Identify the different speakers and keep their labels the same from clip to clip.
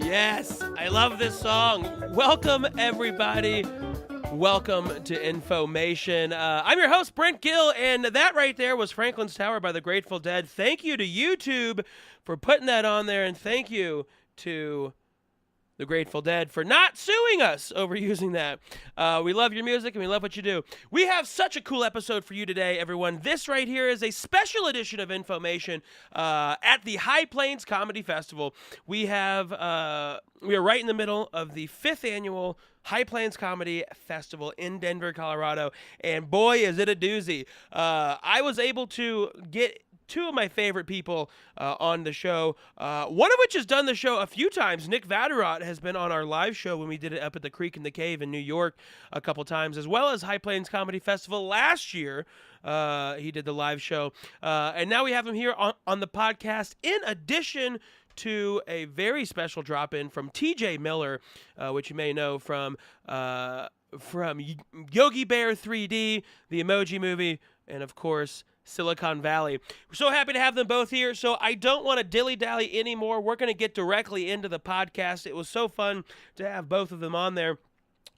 Speaker 1: Yes, I love this song. Welcome, everybody. Welcome to Information. I'm your host, Brent Gill, and that right there was Franklin's Tower by the Grateful Dead. Thank you to YouTube for putting that on there, and thank you to the Grateful Dead for not suing us over using that. We love your music and we love what you do. We have such a cool episode for you today, everyone. This right here is a special edition of Information at the High Plains Comedy Festival. We are right in the middle of the 5th annual High Plains Comedy Festival in Denver, Colorado, and boy, is it a doozy. I was able to get two of my favorite people on the show, one of which has done the show a few times. Nick Vatterott has been on our live show when we did it up at the Creek in the Cave in New York a couple times, as well as High Plains Comedy Festival last year. He did the live show. And now we have him here on the podcast, in addition to a very special drop-in from TJ Miller, which you may know from Yogi Bear 3D, the Emoji Movie, and of course, Silicon Valley. We're so happy to have them both here, so I don't want to dilly-dally anymore. We're going to get directly into the podcast. It was so fun to have both of them on there.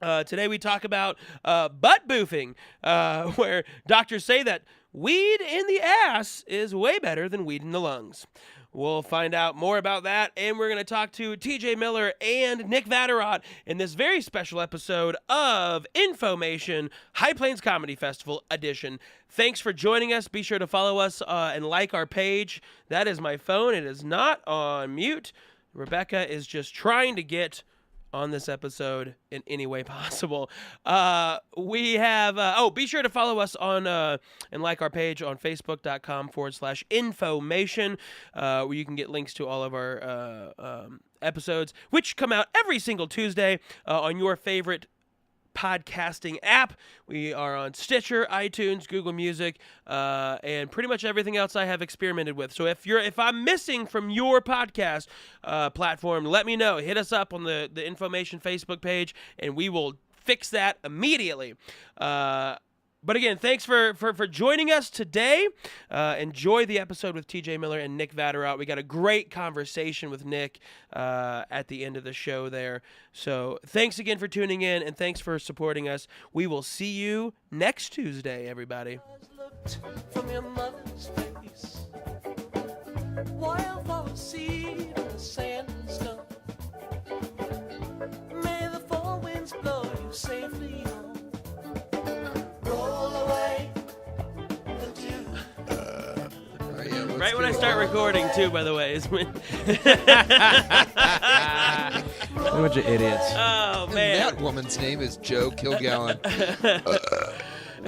Speaker 1: Today we talk about butt boofing, where doctors say that weed in the ass is way better than weed in the lungs. We'll find out more about that, and we're going to talk to TJ Miller and Nick Vatterott in this very special episode of Information High Plains Comedy Festival edition. Thanks for joining us. Be sure to follow us and like our page. That is my phone. It is not on mute. Rebecca is just trying to get on this episode in any way possible. We have, be sure to follow us on and like our page on facebook.com/information, where you can get links to all of our episodes, which come out every single Tuesday on your favorite podcasting app. We are on Stitcher, iTunes, Google Music, and pretty much everything else I have experimented with. So if I'm missing from your podcast platform, let me know. Hit us up on the Information Facebook page, and we will fix that immediately. But again, thanks for joining us today. Enjoy the episode with TJ Miller and Nick Vatterott. We got a great conversation with Nick at the end of the show there. So thanks again for tuning in, and thanks for supporting us. We will see you next Tuesday, everybody. From your mother's face, wildflower seed in the sandstone. May the four winds blow you safely home. Right when I start recording, too, by the way, is when...
Speaker 2: A bunch of idiots.
Speaker 1: Oh, man.
Speaker 3: That woman's name is Joe Kilgallen.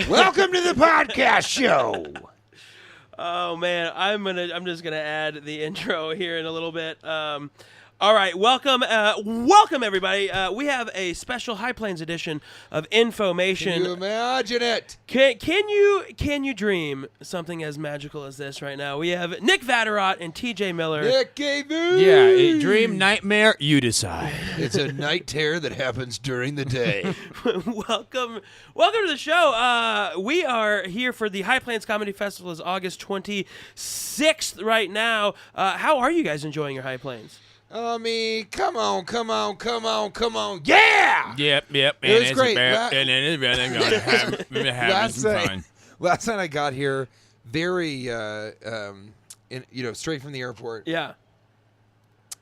Speaker 3: Welcome to the podcast show.
Speaker 1: Oh, man. I'm just gonna add the intro here in a little bit. All right, welcome everybody. We have a special High Plains edition of Information.
Speaker 3: Can you imagine it?
Speaker 1: Can you dream something as magical as this right now? We have Nick Vatterott and TJ Miller.
Speaker 3: Nick Vatterott.
Speaker 2: Yeah, a dream, nightmare, you decide.
Speaker 3: It's a night terror that happens during the day.
Speaker 1: Welcome to the show. We are here for the High Plains Comedy Festival. It's August 26th right now. How are you guys enjoying your High Plains?
Speaker 3: I mean, come on. Yeah!
Speaker 2: Yep.
Speaker 3: It was great.
Speaker 2: Fun.
Speaker 3: Last night I got here very, straight from the airport.
Speaker 1: Yeah.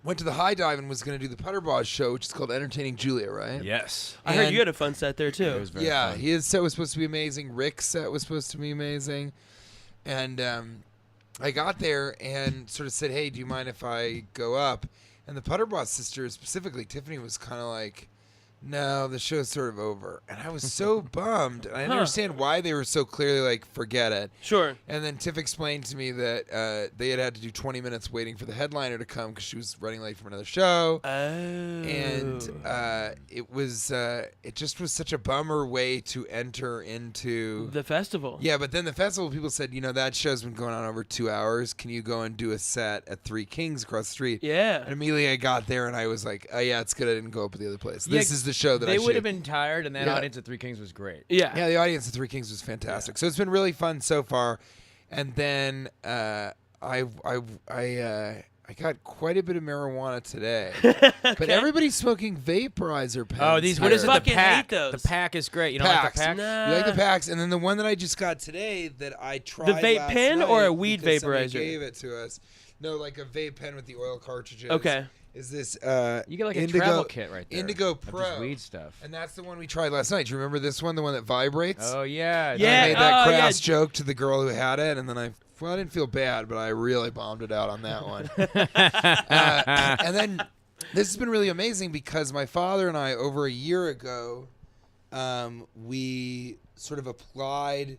Speaker 3: Went to the High Dive and was going to do the Putterboss show, which is called Entertaining Julia, right?
Speaker 2: Yes.
Speaker 1: I heard you had a fun set there, too.
Speaker 2: It was very fun.
Speaker 3: His set was supposed to be amazing. Rick's set was supposed to be amazing. And I got there and sort of said, hey, do you mind if I go up? And the Putterboss sisters, specifically Tiffany, was kind of like, no, the show's sort of over. And I was so bummed. And I didn't understand why they were so clearly like, forget it.
Speaker 1: Sure.
Speaker 3: And then Tiff explained to me that they had to do 20 minutes waiting for the headliner to come because she was running late from another show.
Speaker 1: Oh.
Speaker 3: And it just was such a bummer way to enter into
Speaker 1: the festival.
Speaker 3: Yeah, but then the festival people said, that show's been going on over 2 hours. Can you go and do a set at Three Kings across the street?
Speaker 1: Yeah.
Speaker 3: And immediately I got there and I was like, oh yeah, it's good I didn't go up at the other place. This is the show that
Speaker 2: they
Speaker 3: I
Speaker 2: would have been tired, and that audience at Three Kings was great.
Speaker 1: Yeah.
Speaker 3: Yeah, the audience at Three Kings was fantastic. Yeah. So it's been really fun so far. And then I I got quite a bit of marijuana today. But everybody's smoking vaporizer pens.
Speaker 2: Oh, these what
Speaker 1: I
Speaker 2: is it?
Speaker 1: fucking
Speaker 2: The pack.
Speaker 1: hate those.
Speaker 2: The pack is great. You don't like the pack?
Speaker 1: Nah.
Speaker 3: You like the packs, and then the one that I just got today that I tried.
Speaker 1: The vape
Speaker 3: last
Speaker 1: pen
Speaker 3: night
Speaker 1: or a weed
Speaker 3: because somebody
Speaker 1: vaporizer?
Speaker 3: Gave it to us. No, like a vape pen with the oil cartridges.
Speaker 1: Okay.
Speaker 3: Is this
Speaker 2: You get like a travel kit right there.
Speaker 3: Indigo
Speaker 2: of
Speaker 3: Pro
Speaker 2: just weed stuff.
Speaker 3: And that's the one we tried last night. Do you remember this one, the one that vibrates?
Speaker 2: Oh yeah.
Speaker 1: Yeah.
Speaker 3: I made that
Speaker 1: Oh,
Speaker 3: crass joke to the girl who had it, and then I didn't feel bad, but I really bombed it out on that one. And then this has been really amazing because my father and I, over a year ago, we sort of applied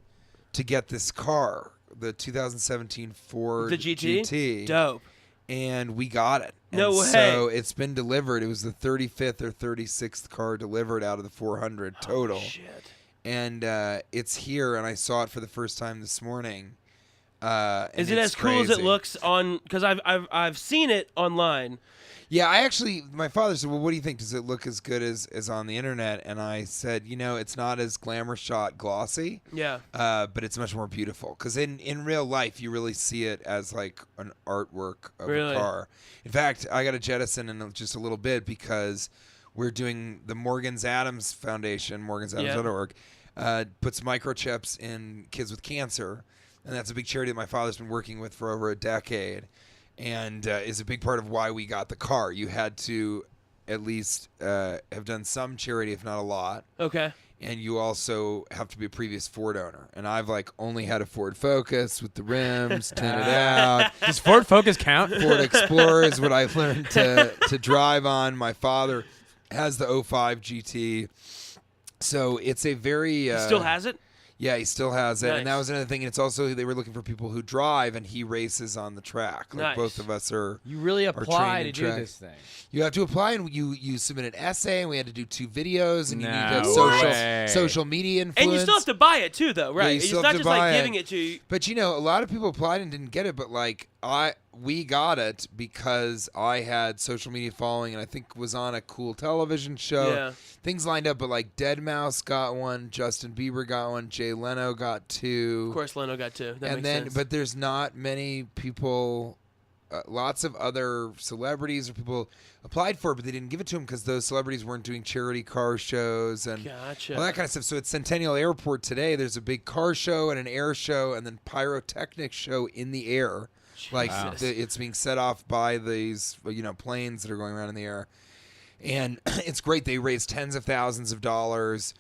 Speaker 3: to get this car, the 2017 Ford
Speaker 1: The GT? Dope.
Speaker 3: And we got it.
Speaker 1: No way.
Speaker 3: So it's been delivered. It was the 35th or 36th car delivered out of the 400 total.
Speaker 1: Oh, shit.
Speaker 3: And it's here, and I saw it for the first time this morning.
Speaker 1: Is it as cool as it looks on? Because I've seen it online.
Speaker 3: Yeah, my father said, well, what do you think? Does it look as good as on the internet? And I said, it's not as glamour shot glossy.
Speaker 1: Yeah.
Speaker 3: But it's much more beautiful. Because in real life, you really see it as like an artwork of a car. In fact, I got a jettison in just a little bit because we're doing the Morgans Adams Foundation, morgansadams.org, puts microchips in kids with cancer. And that's a big charity that my father's been working with for over a decade. And is a big part of why we got the car. You had to at least have done some charity, if not a lot.
Speaker 1: Okay.
Speaker 3: And you also have to be a previous Ford owner. And I've only had a Ford Focus with the rims tinted out.
Speaker 2: Does Ford Focus count?
Speaker 3: Ford Explorer is what I've learned to drive on. My father has the 05 GT. So it's a very...
Speaker 1: He still has it?
Speaker 3: Yeah, he still has it.
Speaker 1: Nice.
Speaker 3: And that was another thing. And it's also, they were looking for people who drive, and he races on the track. Like,
Speaker 1: nice.
Speaker 3: both of us are.
Speaker 2: You really apply to do
Speaker 3: track.
Speaker 2: this thing.
Speaker 3: You have to apply, and you submit an essay, and we had to do 2 videos, and you need to
Speaker 2: No
Speaker 3: have
Speaker 2: way.
Speaker 3: social media influence.
Speaker 1: And you still have to buy it too, though, right?
Speaker 3: Yeah, you
Speaker 1: It's
Speaker 3: still
Speaker 1: not
Speaker 3: have to
Speaker 1: just like
Speaker 3: buy
Speaker 1: giving
Speaker 3: it.
Speaker 1: it to you.
Speaker 3: But a lot of people applied and didn't get it. But we got it because I had social media following, and I think was on a cool television show.
Speaker 1: Yeah.
Speaker 3: Things lined up, but Deadmau5 got one, Justin Bieber got one, Jay Leno got 2.
Speaker 1: Of course, Leno got 2. That
Speaker 3: And
Speaker 1: makes
Speaker 3: then,
Speaker 1: sense.
Speaker 3: but there's not many people. Lots of other celebrities or people applied for it, but they didn't give it to them because those celebrities weren't doing charity car shows and
Speaker 1: Gotcha.
Speaker 3: all that kind of stuff. So at Centennial Airport today, there's a big car show and an air show and then pyrotechnic show in the air.
Speaker 1: Jesus.
Speaker 3: It's being set off by these planes that are going around in the air. And it's great. They raised tens of thousands of dollars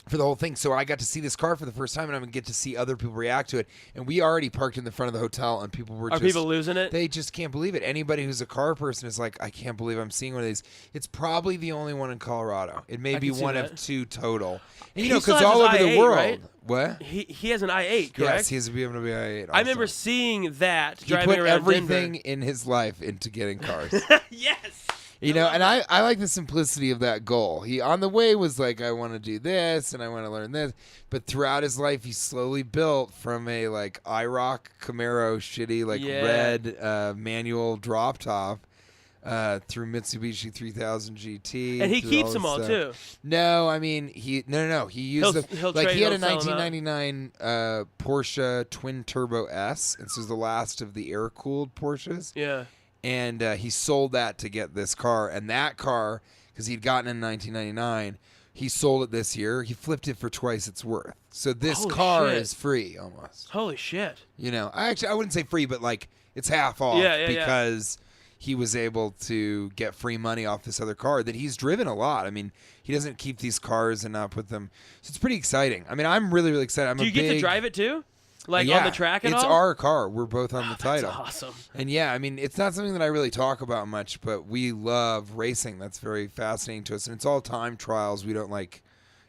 Speaker 3: for the whole thing. So I got to see this car for the first time, and I'm going to get to see other people react to it. And we already parked in the front of the hotel, and people were
Speaker 1: Are people losing it?
Speaker 3: They just can't believe it. Anybody who's a car person is like, I can't believe I'm seeing one of these. It's probably the only one in Colorado. It may
Speaker 1: I
Speaker 3: be
Speaker 1: can see
Speaker 3: one
Speaker 1: that.
Speaker 3: of 2 total. And
Speaker 1: He still
Speaker 3: because
Speaker 1: has
Speaker 3: all
Speaker 1: his
Speaker 3: over the
Speaker 1: i8,
Speaker 3: world.
Speaker 1: right?
Speaker 3: What?
Speaker 1: He has an i8, correct?
Speaker 3: Yes, he has a BMW i8.
Speaker 1: I remember
Speaker 3: also.
Speaker 1: seeing that
Speaker 3: He
Speaker 1: driving
Speaker 3: put
Speaker 1: around
Speaker 3: everything
Speaker 1: Denver.
Speaker 3: in his life into getting cars.
Speaker 1: Yes.
Speaker 3: And I like the simplicity of that goal. He, on the way, was like, I want to do this, and I want to learn this. But throughout his life, he slowly built from a, IROC Camaro shitty, red manual drop top through Mitsubishi 3000 GT.
Speaker 1: And he
Speaker 3: through
Speaker 1: keeps
Speaker 3: all
Speaker 1: them
Speaker 3: this
Speaker 1: all,
Speaker 3: stuff.
Speaker 1: too.
Speaker 3: No, I mean, he used them.
Speaker 1: He'll trade,
Speaker 3: He had a
Speaker 1: he'll sell 'em out.
Speaker 3: 1999 Porsche Twin Turbo S, and this was the last of the air-cooled Porsches.
Speaker 1: Yeah.
Speaker 3: And he sold that to get this car. And that car, because he'd gotten it in 1999, he sold it this year. He flipped it for twice its worth. So this
Speaker 1: Holy
Speaker 3: car
Speaker 1: shit.
Speaker 3: is free almost.
Speaker 1: Holy shit.
Speaker 3: I wouldn't say free, but it's half off because he was able to get free money off this other car that he's driven a lot. I mean, he doesn't keep these cars and not put them. So it's pretty exciting. I mean, I'm really, really excited.
Speaker 1: Do you get to drive it, too? On the track at all?
Speaker 3: It's our car. We're both on the title.
Speaker 1: That's awesome.
Speaker 3: And I mean, it's not something that I really talk about much, but we love racing. That's very fascinating to us. And it's all time trials. We don't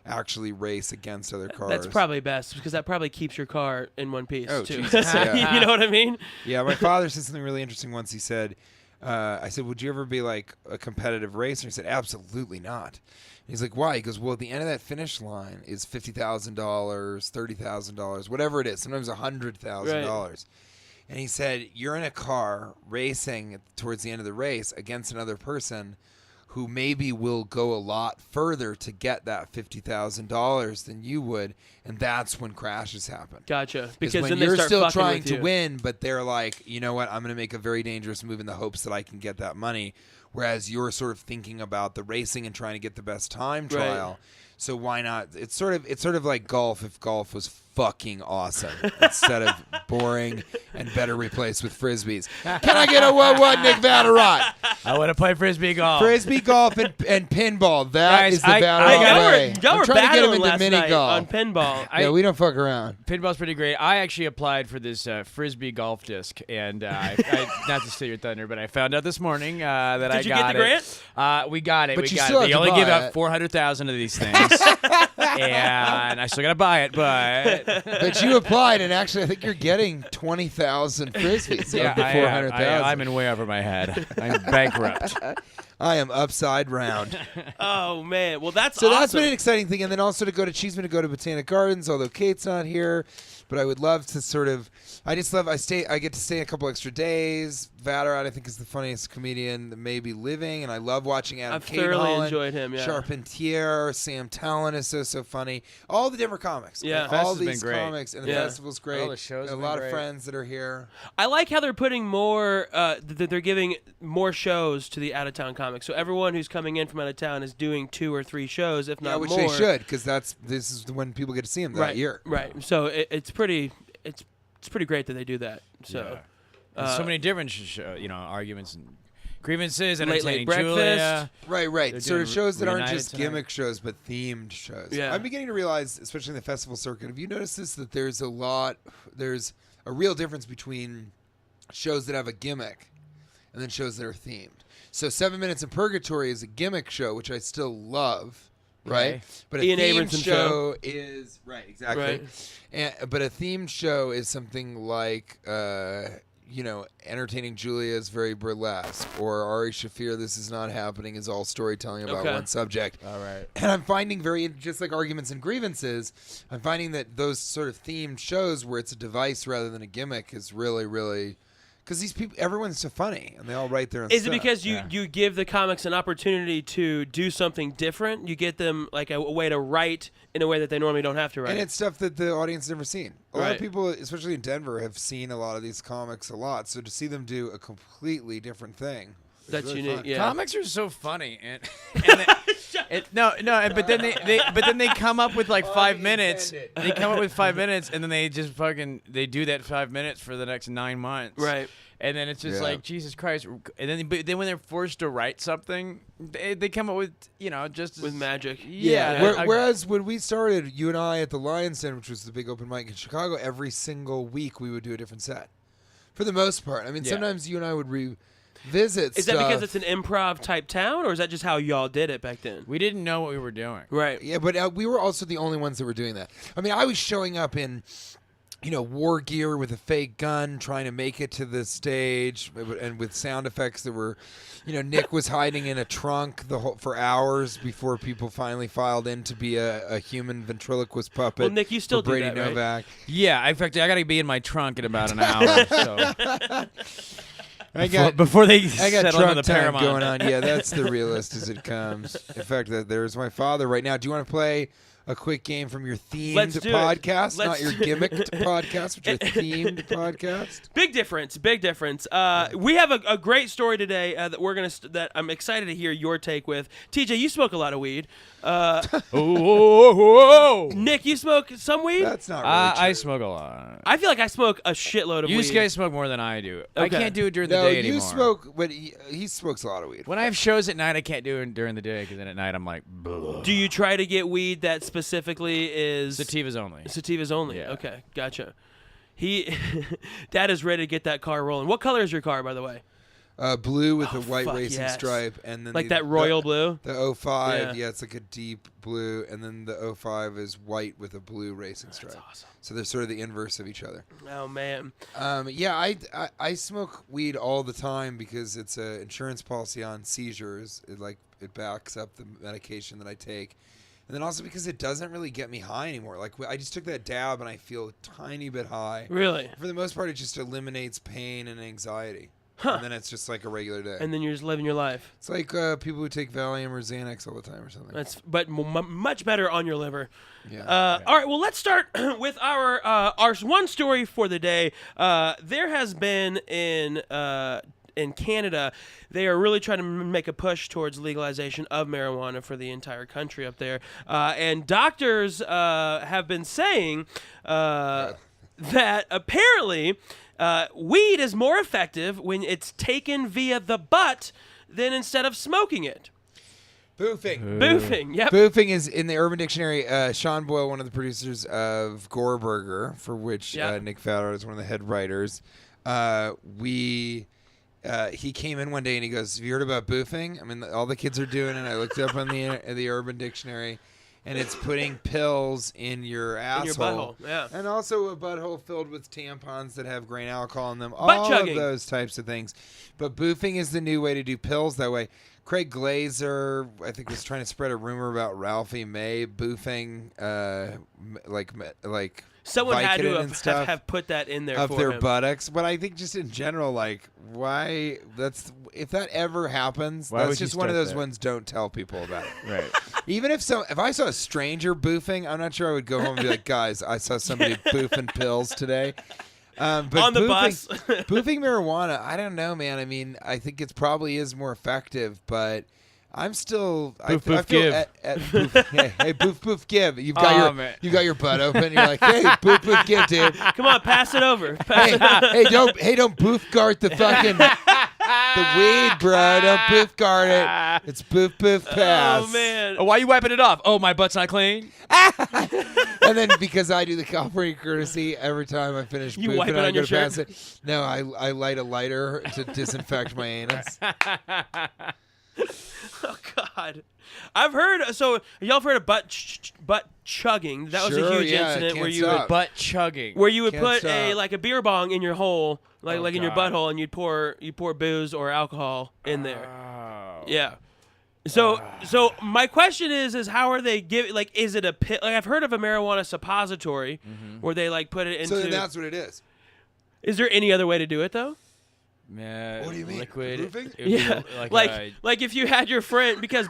Speaker 3: actually race against other cars.
Speaker 1: That's probably best because that probably keeps your car in one piece,
Speaker 3: Oh,
Speaker 1: too.
Speaker 3: Jesus, yeah.
Speaker 1: You know what I mean?
Speaker 3: Yeah, my father said something really interesting once. He said, I said, would you ever be a competitive racer? He said, absolutely not. He's like, why? He goes, well, at the end of that finish line is $50,000, $30,000, whatever it is, sometimes $100,000. Right. And he said, you're in a car racing towards the end of the race against another person who maybe will go a lot further to get that $50,000 than you would, and that's when crashes happen.
Speaker 1: Gotcha. Because
Speaker 3: when
Speaker 1: then they
Speaker 3: you're
Speaker 1: start
Speaker 3: still
Speaker 1: fucking
Speaker 3: trying
Speaker 1: with
Speaker 3: to
Speaker 1: you.
Speaker 3: win, but they're like, you know what, I'm going to make a very dangerous move in the hopes that I can get that money, whereas you're sort of thinking about the racing and trying to get the best time trial.
Speaker 1: Right.
Speaker 3: So why not? It's sort of like golf if golf was fucking awesome instead of boring and better replaced with frisbees. Can I get a what Nick Vatterott?
Speaker 2: I want to play frisbee golf.
Speaker 3: Frisbee golf and pinball. That
Speaker 2: Guys,
Speaker 3: is the Vatterott way.
Speaker 1: Y'all
Speaker 3: I'm
Speaker 1: were
Speaker 3: trying to get him
Speaker 1: battling
Speaker 3: into
Speaker 1: last
Speaker 3: mini
Speaker 1: night
Speaker 3: golf.
Speaker 1: on pinball.
Speaker 3: Yeah, we don't fuck around.
Speaker 2: Pinball's pretty great. I actually applied for this frisbee golf disc, and I not to steal your thunder, but I found out this morning that I got it.
Speaker 1: Did you get the grant?
Speaker 2: We got it.
Speaker 3: But
Speaker 2: we
Speaker 3: you
Speaker 2: got
Speaker 3: still
Speaker 2: it.
Speaker 3: have
Speaker 2: They
Speaker 3: to
Speaker 2: only
Speaker 3: buy
Speaker 2: give out
Speaker 3: it.
Speaker 2: 400,000 of these things, and I still gotta buy it. But
Speaker 3: But you applied, and actually, I think you're getting 20,000 frisbees of the 400,000.
Speaker 2: I'm in way over my head. I'm bankrupt.
Speaker 3: I am upside round.
Speaker 1: Oh man, well that's
Speaker 3: So
Speaker 1: awesome.
Speaker 3: that's been an exciting thing, and then also she's going to go to Botanic Gardens, although Kate's not here. But I would love to sort of. I get to stay a couple extra days. Vatterott, I think, is the funniest comedian that may be living, and I love watching Adam
Speaker 1: I've
Speaker 3: Kate
Speaker 1: thoroughly
Speaker 3: Holland,
Speaker 1: enjoyed him. Yeah.
Speaker 3: Charpentier, Sam Talent is so funny. All the different comics.
Speaker 1: Yeah.
Speaker 2: The fest
Speaker 3: all
Speaker 2: has been
Speaker 3: these
Speaker 2: great.
Speaker 3: comics, and the
Speaker 1: Yeah.
Speaker 3: festival's great.
Speaker 2: All the shows
Speaker 3: a
Speaker 2: have
Speaker 3: lot
Speaker 2: been
Speaker 3: of
Speaker 2: great.
Speaker 3: friends that are here.
Speaker 1: I like how they're putting more. They're giving more shows to the out of town comics. So everyone who's coming in from out of town is doing 2 or 3 shows, if not
Speaker 3: which
Speaker 1: more.
Speaker 3: they should, because this is when people get to see him that
Speaker 1: Right.
Speaker 3: year.
Speaker 1: Right. So it's pretty great that they do that. So.
Speaker 2: And so many different arguments and grievances,
Speaker 1: Late
Speaker 2: entertaining
Speaker 1: breakfast.
Speaker 2: Julia.
Speaker 3: Right.
Speaker 2: They're
Speaker 3: Sort of
Speaker 2: doing
Speaker 3: shows that aren't
Speaker 2: Reunited
Speaker 3: just
Speaker 2: tonight.
Speaker 3: gimmick shows, but themed shows.
Speaker 1: Yeah.
Speaker 3: I'm beginning to realize, especially in the festival circuit, have you noticed this, that there's a real difference between shows that have a gimmick and then shows that are themed. So 7 Minutes in Purgatory is a gimmick show, which I still love. Right,
Speaker 2: Okay.
Speaker 3: but a
Speaker 1: Ian
Speaker 3: themed
Speaker 1: Abramson
Speaker 3: show is right, exactly.
Speaker 1: Right.
Speaker 3: But a themed show is something like, Entertaining Julia is very burlesque, or Ari Shaffir, This Is Not Happening is all storytelling about
Speaker 1: Okay.
Speaker 3: one subject.
Speaker 2: All right.
Speaker 3: And I'm finding just like Arguments and Grievances, I'm finding that those sort of themed shows where it's a device rather than a gimmick is really, really. Because these people, everyone's so funny, and they all write their own
Speaker 1: Is
Speaker 3: stuff.
Speaker 1: it because you give the comics an opportunity to do something different? You get them like a way to write in a way that they normally don't have to write.
Speaker 3: And it's stuff that the audience has never seen. A lot
Speaker 1: Right.
Speaker 3: of people, especially in Denver, have seen a lot of these comics a lot. So to see them do a completely different thing, is
Speaker 1: That's
Speaker 3: really
Speaker 1: unique.
Speaker 3: fun.
Speaker 1: Yeah.
Speaker 2: Comics are so funny, but then they come up with like 5 minutes. They come up with 5 minutes, and then they just they do that 5 minutes for the next 9 months.
Speaker 1: Right.
Speaker 2: And then it's just
Speaker 3: Yeah.
Speaker 2: like, Jesus Christ. And then when they're forced to write something, they come up with just
Speaker 1: With magic.
Speaker 2: Yeah.
Speaker 3: Whereas when we started, you and I at the Lion's Den, which was the big open mic in Chicago, every single week we would do a different set. For the most part. I mean,
Speaker 2: Yeah.
Speaker 3: sometimes you and I would revisit
Speaker 1: Is
Speaker 3: stuff.
Speaker 1: that because it's an improv type town, or is that just how y'all did it back then?
Speaker 2: we didn't know what we were doing.
Speaker 1: Right.
Speaker 3: Yeah, but we were also the only ones that were doing that. I mean, I was showing up in, war gear with a fake gun, trying to make it to the stage, and with sound effects that were, Nick was hiding in a trunk for hours before people finally filed in to be a human ventriloquist puppet.
Speaker 1: Well, Nick, you still
Speaker 3: for
Speaker 1: do
Speaker 3: Brady
Speaker 1: that, right?
Speaker 3: Novak.
Speaker 2: Yeah, in fact, I got to be in my trunk in about an hour. So
Speaker 3: I
Speaker 2: before they
Speaker 3: got
Speaker 2: settle into
Speaker 3: trunk
Speaker 2: the
Speaker 3: time
Speaker 2: Paramount.
Speaker 3: going on. Yeah, that's the realest as it comes. In fact, there's my father right now. Do you want to play a quick game from your themed
Speaker 1: Let's do it.
Speaker 3: podcast,
Speaker 1: Let's
Speaker 3: not your gimmicked podcast, which is a themed podcast?
Speaker 1: Big difference. Big difference. We have a great story today that I'm excited to hear your take with. TJ, you smoke a lot of weed. Nick, you smoke some weed?
Speaker 3: That's not really true.
Speaker 2: I smoke a lot.
Speaker 1: I feel like I smoke a shitload of
Speaker 2: You
Speaker 1: weed.
Speaker 2: guys smoke more than I do. I
Speaker 1: Okay.
Speaker 2: can't do it during the
Speaker 3: No,
Speaker 2: day
Speaker 3: you
Speaker 2: anymore.
Speaker 3: smoke, but he smokes a lot of weed.
Speaker 2: When I have shows at night, I can't do it during the day because then at night I'm like, bleh.
Speaker 1: Do you try to get weed that specifically is
Speaker 2: Sativas only.
Speaker 1: Sativas only?
Speaker 2: Yeah.
Speaker 1: Okay, gotcha. Dad is ready to get that car rolling. What color is your car, by the way?
Speaker 3: Blue with
Speaker 1: Oh,
Speaker 3: a white
Speaker 1: fuck
Speaker 3: racing
Speaker 1: yes.
Speaker 3: stripe, and then
Speaker 1: Like that royal blue?
Speaker 3: The 05,
Speaker 1: Yeah.
Speaker 3: it's like a deep blue, and then the 05 is white with a blue racing stripe.
Speaker 1: That's awesome.
Speaker 3: So they're sort of the inverse of each other.
Speaker 1: Oh man.
Speaker 3: I smoke weed all the time because it's an insurance policy on seizures. It backs up the medication that I take. And then also because it doesn't really get me high anymore. Like, I just took that dab and I feel a tiny bit high.
Speaker 1: Really?
Speaker 3: For the most part, it just eliminates pain and anxiety. and then it's just like a regular day.
Speaker 1: And then you're just living your life.
Speaker 3: It's like people who take Valium or Xanax all the time or something.
Speaker 1: But much better on your liver.
Speaker 3: Yeah.
Speaker 1: All right, well, let's start with our one story for the day. There has been in Canada, they are really trying to make a push towards legalization of marijuana for the entire country up there. And doctors have been saying that apparently weed is more effective when it's taken via the butt than instead of smoking it.
Speaker 3: Boofing.
Speaker 1: Yep.
Speaker 3: Boofing is in the Urban Dictionary. Sean Boyle, one of the producers of Gorburger, for which Nick Vatterott is one of the head writers. He came in one day and he goes, "Have you heard about boofing? I mean, all the kids are doing it." I looked it up on the Urban Dictionary, and it's putting pills in your asshole,
Speaker 1: in your butthole, yeah,
Speaker 3: and also a butthole filled with tampons that have grain alcohol in them.
Speaker 1: Butt
Speaker 3: all
Speaker 1: chugging.
Speaker 3: of those types of things. But boofing is the new way to do pills that way. Craig Glazer, I think, was trying to spread a rumor about Ralphie May boofing, like
Speaker 1: someone had
Speaker 3: Vicodin
Speaker 1: to have put that in there
Speaker 3: of
Speaker 1: for
Speaker 3: their
Speaker 1: him.
Speaker 3: buttocks. But I think just in general, like, why? If that ever happens,
Speaker 2: Why
Speaker 3: that's
Speaker 2: would you
Speaker 3: just one of
Speaker 2: start
Speaker 3: those
Speaker 2: there?
Speaker 3: ones. Don't tell people about it.
Speaker 2: Right.
Speaker 3: Even if I saw a stranger boofing, I'm not sure I would go home and be like, "Guys, I saw somebody boofing pills today." But
Speaker 1: on the bus.
Speaker 3: boofing marijuana, I don't know, man. I mean, I think it probably is more effective, but I'm still
Speaker 2: Boof,
Speaker 3: I
Speaker 2: boof,
Speaker 3: feel
Speaker 2: give.
Speaker 3: Boof, hey, boof boof give. You've got
Speaker 2: man.
Speaker 3: you got your butt open. You're like, hey, boof boof give, dude.
Speaker 1: Come on, pass it over. Pass
Speaker 3: Hey, don't boof guard the fucking the weed, bro. Don't boof guard it. It's boof boof pass.
Speaker 1: Oh man.
Speaker 2: Oh, why are you wiping it off? Oh, my butt's not clean.
Speaker 3: And then because I do the California courtesy, every time I finish
Speaker 1: You
Speaker 3: boofing
Speaker 1: wipe it
Speaker 3: and I
Speaker 1: on
Speaker 3: go
Speaker 1: your
Speaker 3: to pass
Speaker 1: shirt?
Speaker 3: it. No, I light a lighter to disinfect my anus.
Speaker 1: Oh God, I've heard. So y'all have heard of butt chugging? That was a
Speaker 3: Sure,
Speaker 1: huge
Speaker 3: yeah,
Speaker 1: incident
Speaker 3: can't
Speaker 1: where you
Speaker 3: stop.
Speaker 2: Butt chugging.
Speaker 1: would
Speaker 3: Can't
Speaker 1: put
Speaker 3: stop.
Speaker 1: a beer bong in your hole, like
Speaker 2: Oh,
Speaker 1: in your
Speaker 2: God.
Speaker 1: butthole, and you'd pour booze or alcohol in there.
Speaker 2: Oh.
Speaker 1: Yeah. So my question is how are they giving? Like, is it a pill? Like, I've heard of a marijuana suppository where they put it into.
Speaker 3: So then that's what it is.
Speaker 1: Is there any other way to do it though?
Speaker 2: Yeah,
Speaker 3: What do you mean?
Speaker 2: Liquid.
Speaker 3: Roofing?
Speaker 2: It would be
Speaker 1: Yeah,
Speaker 2: like
Speaker 1: like if you had your friend because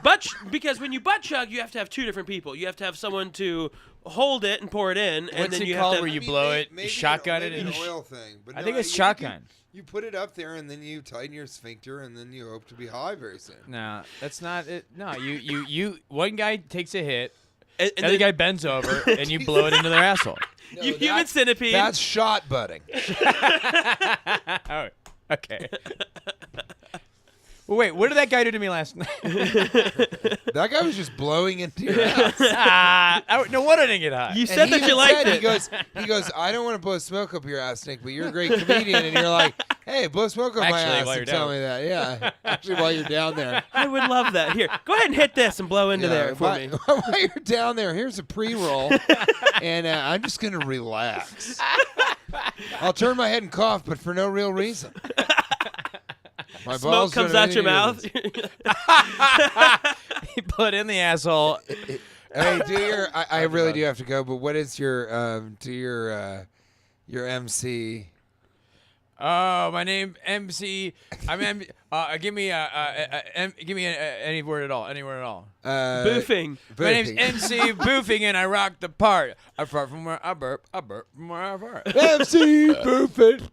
Speaker 1: when you butt chug, you have to have two different people. You have to have someone to hold it and pour it in, and
Speaker 2: What's
Speaker 1: then
Speaker 2: it
Speaker 1: you
Speaker 2: called
Speaker 1: have to.
Speaker 2: where you blow it,
Speaker 3: maybe
Speaker 2: shotgun
Speaker 3: maybe
Speaker 2: it,
Speaker 3: an
Speaker 2: and
Speaker 3: oil thing. But
Speaker 2: I
Speaker 3: no,
Speaker 2: think it's
Speaker 3: you
Speaker 2: shotgun.
Speaker 3: You put it up there and then you tighten your sphincter and then you hope to be high very soon.
Speaker 2: No, that's not it. No, you. One guy takes a hit,
Speaker 1: and
Speaker 2: the other
Speaker 1: then
Speaker 2: guy bends over, and you blow it into their asshole.
Speaker 3: No,
Speaker 1: you human centipede.
Speaker 3: That's shot butting.
Speaker 2: Oh, okay. Well, wait, what did that guy do to me last night?
Speaker 3: That guy was just blowing into your ass.
Speaker 2: No wonder I didn't get high.
Speaker 1: You
Speaker 3: And
Speaker 1: said
Speaker 3: he
Speaker 1: that you
Speaker 3: even
Speaker 1: liked
Speaker 3: said,
Speaker 1: it.
Speaker 3: He goes, I don't want to blow smoke up your ass, Nick, but you're a great comedian. And you're like, hey, blow smoke up my
Speaker 2: Actually,
Speaker 3: ass
Speaker 2: while
Speaker 3: and
Speaker 2: you're
Speaker 3: tell
Speaker 2: down.
Speaker 3: me that. Yeah. Actually, while you're down there.
Speaker 1: I would love that. Here, go ahead and hit this and blow into there for me.
Speaker 3: While you're down there, here's a pre-roll. And I'm just going to relax. I'll turn my head and cough, but for no real reason. My
Speaker 1: Smoke
Speaker 3: balls
Speaker 1: comes
Speaker 3: don't
Speaker 1: out your
Speaker 3: have
Speaker 1: mouth.
Speaker 3: anything to
Speaker 2: He put it in the asshole.
Speaker 3: do- Hey, do your. I really do have to go, but what is your your MC?
Speaker 2: Oh, my name MC. Give me any word at all. Any word at all.
Speaker 1: Boofing.
Speaker 2: My name's MC Boofing, and I rock the part. I fart from where I burp. I burp from where I fart.
Speaker 3: MC Boofin.